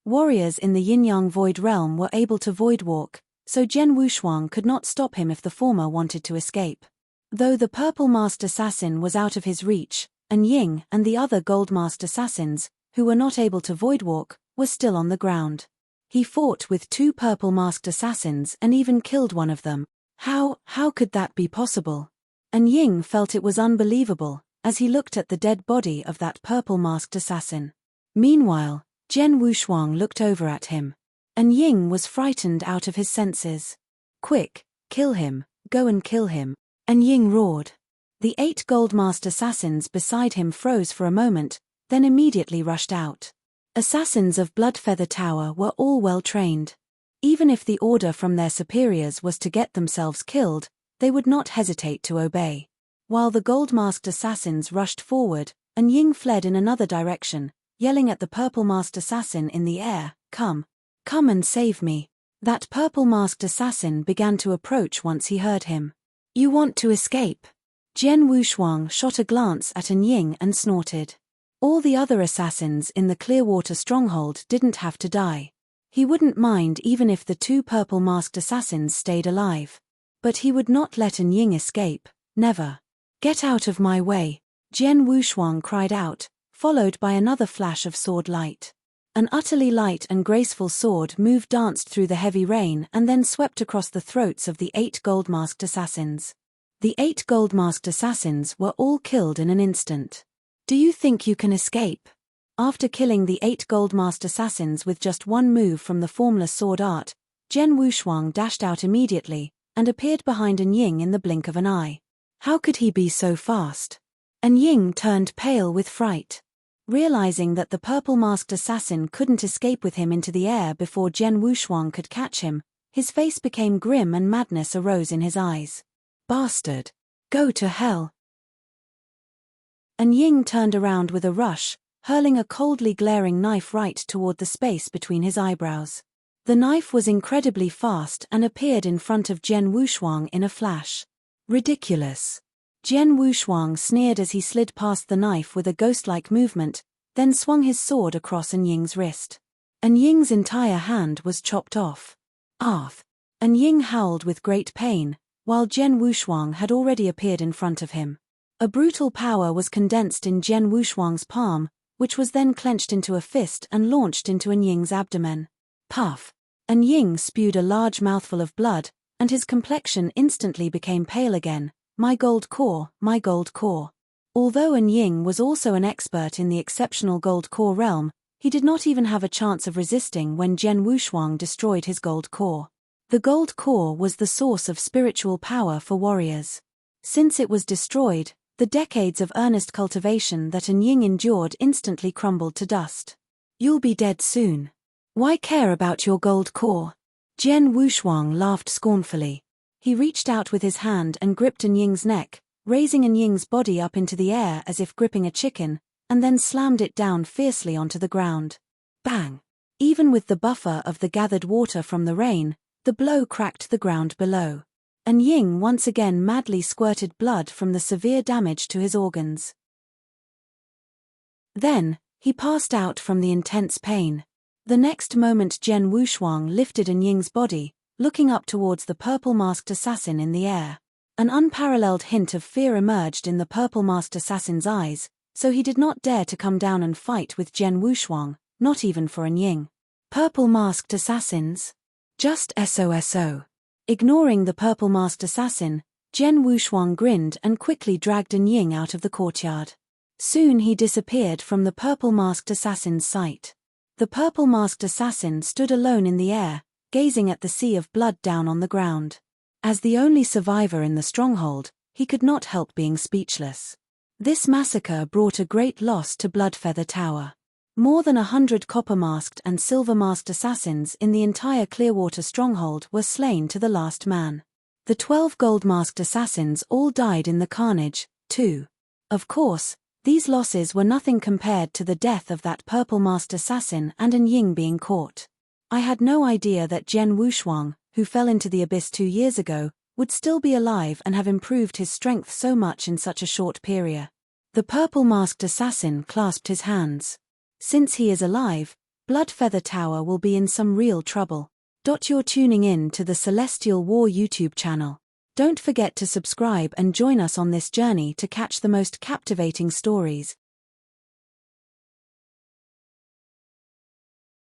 Speaker 1: Warriors in the yin-yang void realm were able to void walk, so Jian Wushuang could not stop him if the former wanted to escape. Though the purple-masked assassin was out of his reach, and Ying and the other gold-masked assassins, who were not able to void walk, were still on the ground. He fought with 2 purple-masked assassins and even killed one of them. How could that be possible? And Ying felt it was unbelievable, as he looked at the dead body of that purple-masked assassin. Meanwhile, Jian Wushuang looked over at him. And Ying was frightened out of his senses. Quick, kill him, go and kill him. And Ying roared. The 8 gold-masked assassins beside him froze for a moment, then immediately rushed out. Assassins of Bloodfeather Tower were all well trained. Even if the order from their superiors was to get themselves killed, they would not hesitate to obey. While the gold-masked assassins rushed forward, and Ying fled in another direction, yelling at the purple-masked assassin in the air, "Come! Come and save me!" That purple-masked assassin began to approach once he heard him. "You want to escape?" Jian Wushuang shot a glance at Ying and snorted. All the other assassins in the Clearwater stronghold didn't have to die. He wouldn't mind even if the two purple-masked assassins stayed alive. But he would not let Ying escape, never. "Get out of my way!" Jian Wushuang cried out, followed by another flash of sword light. An utterly light and graceful sword move danced through the heavy rain and then swept across the throats of the 8 gold-masked assassins. The 8 gold-masked assassins were all killed in an instant. "Do you think you can escape?" After killing the 8 gold-masked assassins with just one move from the formless sword art, Jian Wushuang dashed out immediately, and appeared behind Ying in the blink of an eye. How could he be so fast? Ying turned pale with fright. Realizing that the purple-masked assassin couldn't escape with him into the air before Jian Wushuang could catch him, his face became grim and madness arose in his eyes. "Bastard! Go to hell!" Ying turned around with a rush, hurling a coldly glaring knife right toward the space between his eyebrows. The knife was incredibly fast and appeared in front of Jian Wushuang in a flash. "Ridiculous!" Jian Wushuang sneered as he slid past the knife with a ghost-like movement, then swung his sword across Ying's wrist. Ying's entire hand was chopped off. "Arth!" Ying howled with great pain, while Jian Wushuang had already appeared in front of him. A brutal power was condensed in Jian Wushuang's palm, which was then clenched into a fist and launched into Ying's abdomen. Puff! Ying spewed a large mouthful of blood, and his complexion instantly became pale again. My gold core, my gold core. Although Ying was also an expert in the exceptional gold core realm, he did not even have a chance of resisting when Jian Wushuang destroyed his gold core. The gold core was the source of spiritual power for warriors. Since it was destroyed, the decades of earnest cultivation that Ying endured instantly crumbled to dust. "You'll be dead soon. Why care about your gold core?" Jian Wushuang laughed scornfully. He reached out with his hand and gripped Ying's neck, raising Ying's body up into the air as if gripping a chicken, and then slammed it down fiercely onto the ground. Bang! Even with the buffer of the gathered water from the rain, the blow cracked the ground below. Ying once again madly squirted blood from the severe damage to his organs. Then, he passed out from the intense pain. The next moment Jian Wushuang lifted Ying's body, looking up towards the purple-masked assassin in the air. An unparalleled hint of fear emerged in the purple-masked assassin's eyes, so he did not dare to come down and fight with Jian Wushuang, not even for Ying. Purple-masked assassins? Just SOSO. Ignoring the purple-masked assassin, Jian Wushuang grinned and quickly dragged Ying out of the courtyard. Soon he disappeared from the purple-masked assassin's sight. The purple-masked assassin stood alone in the air, gazing at the sea of blood down on the ground. As the only survivor in the stronghold, he could not help being speechless. This massacre brought a great loss to Bloodfeather Tower. More than 100 copper-masked and silver-masked assassins in the entire Clearwater stronghold were slain to the last man. The 12 gold-masked assassins all died in the carnage, too. Of course, these losses were nothing compared to the death of that purple-masked assassin and Ying being caught. I had no idea that Jian Wushuang, who fell into the abyss 2 years ago, would still be alive and have improved his strength so much in such a short period. The purple-masked assassin clasped his hands. Since he is alive, Bloodfeather Tower will be in some real trouble. You're tuning in to the Celestial War YouTube channel. Don't forget to subscribe and join us on this journey to catch the most captivating stories.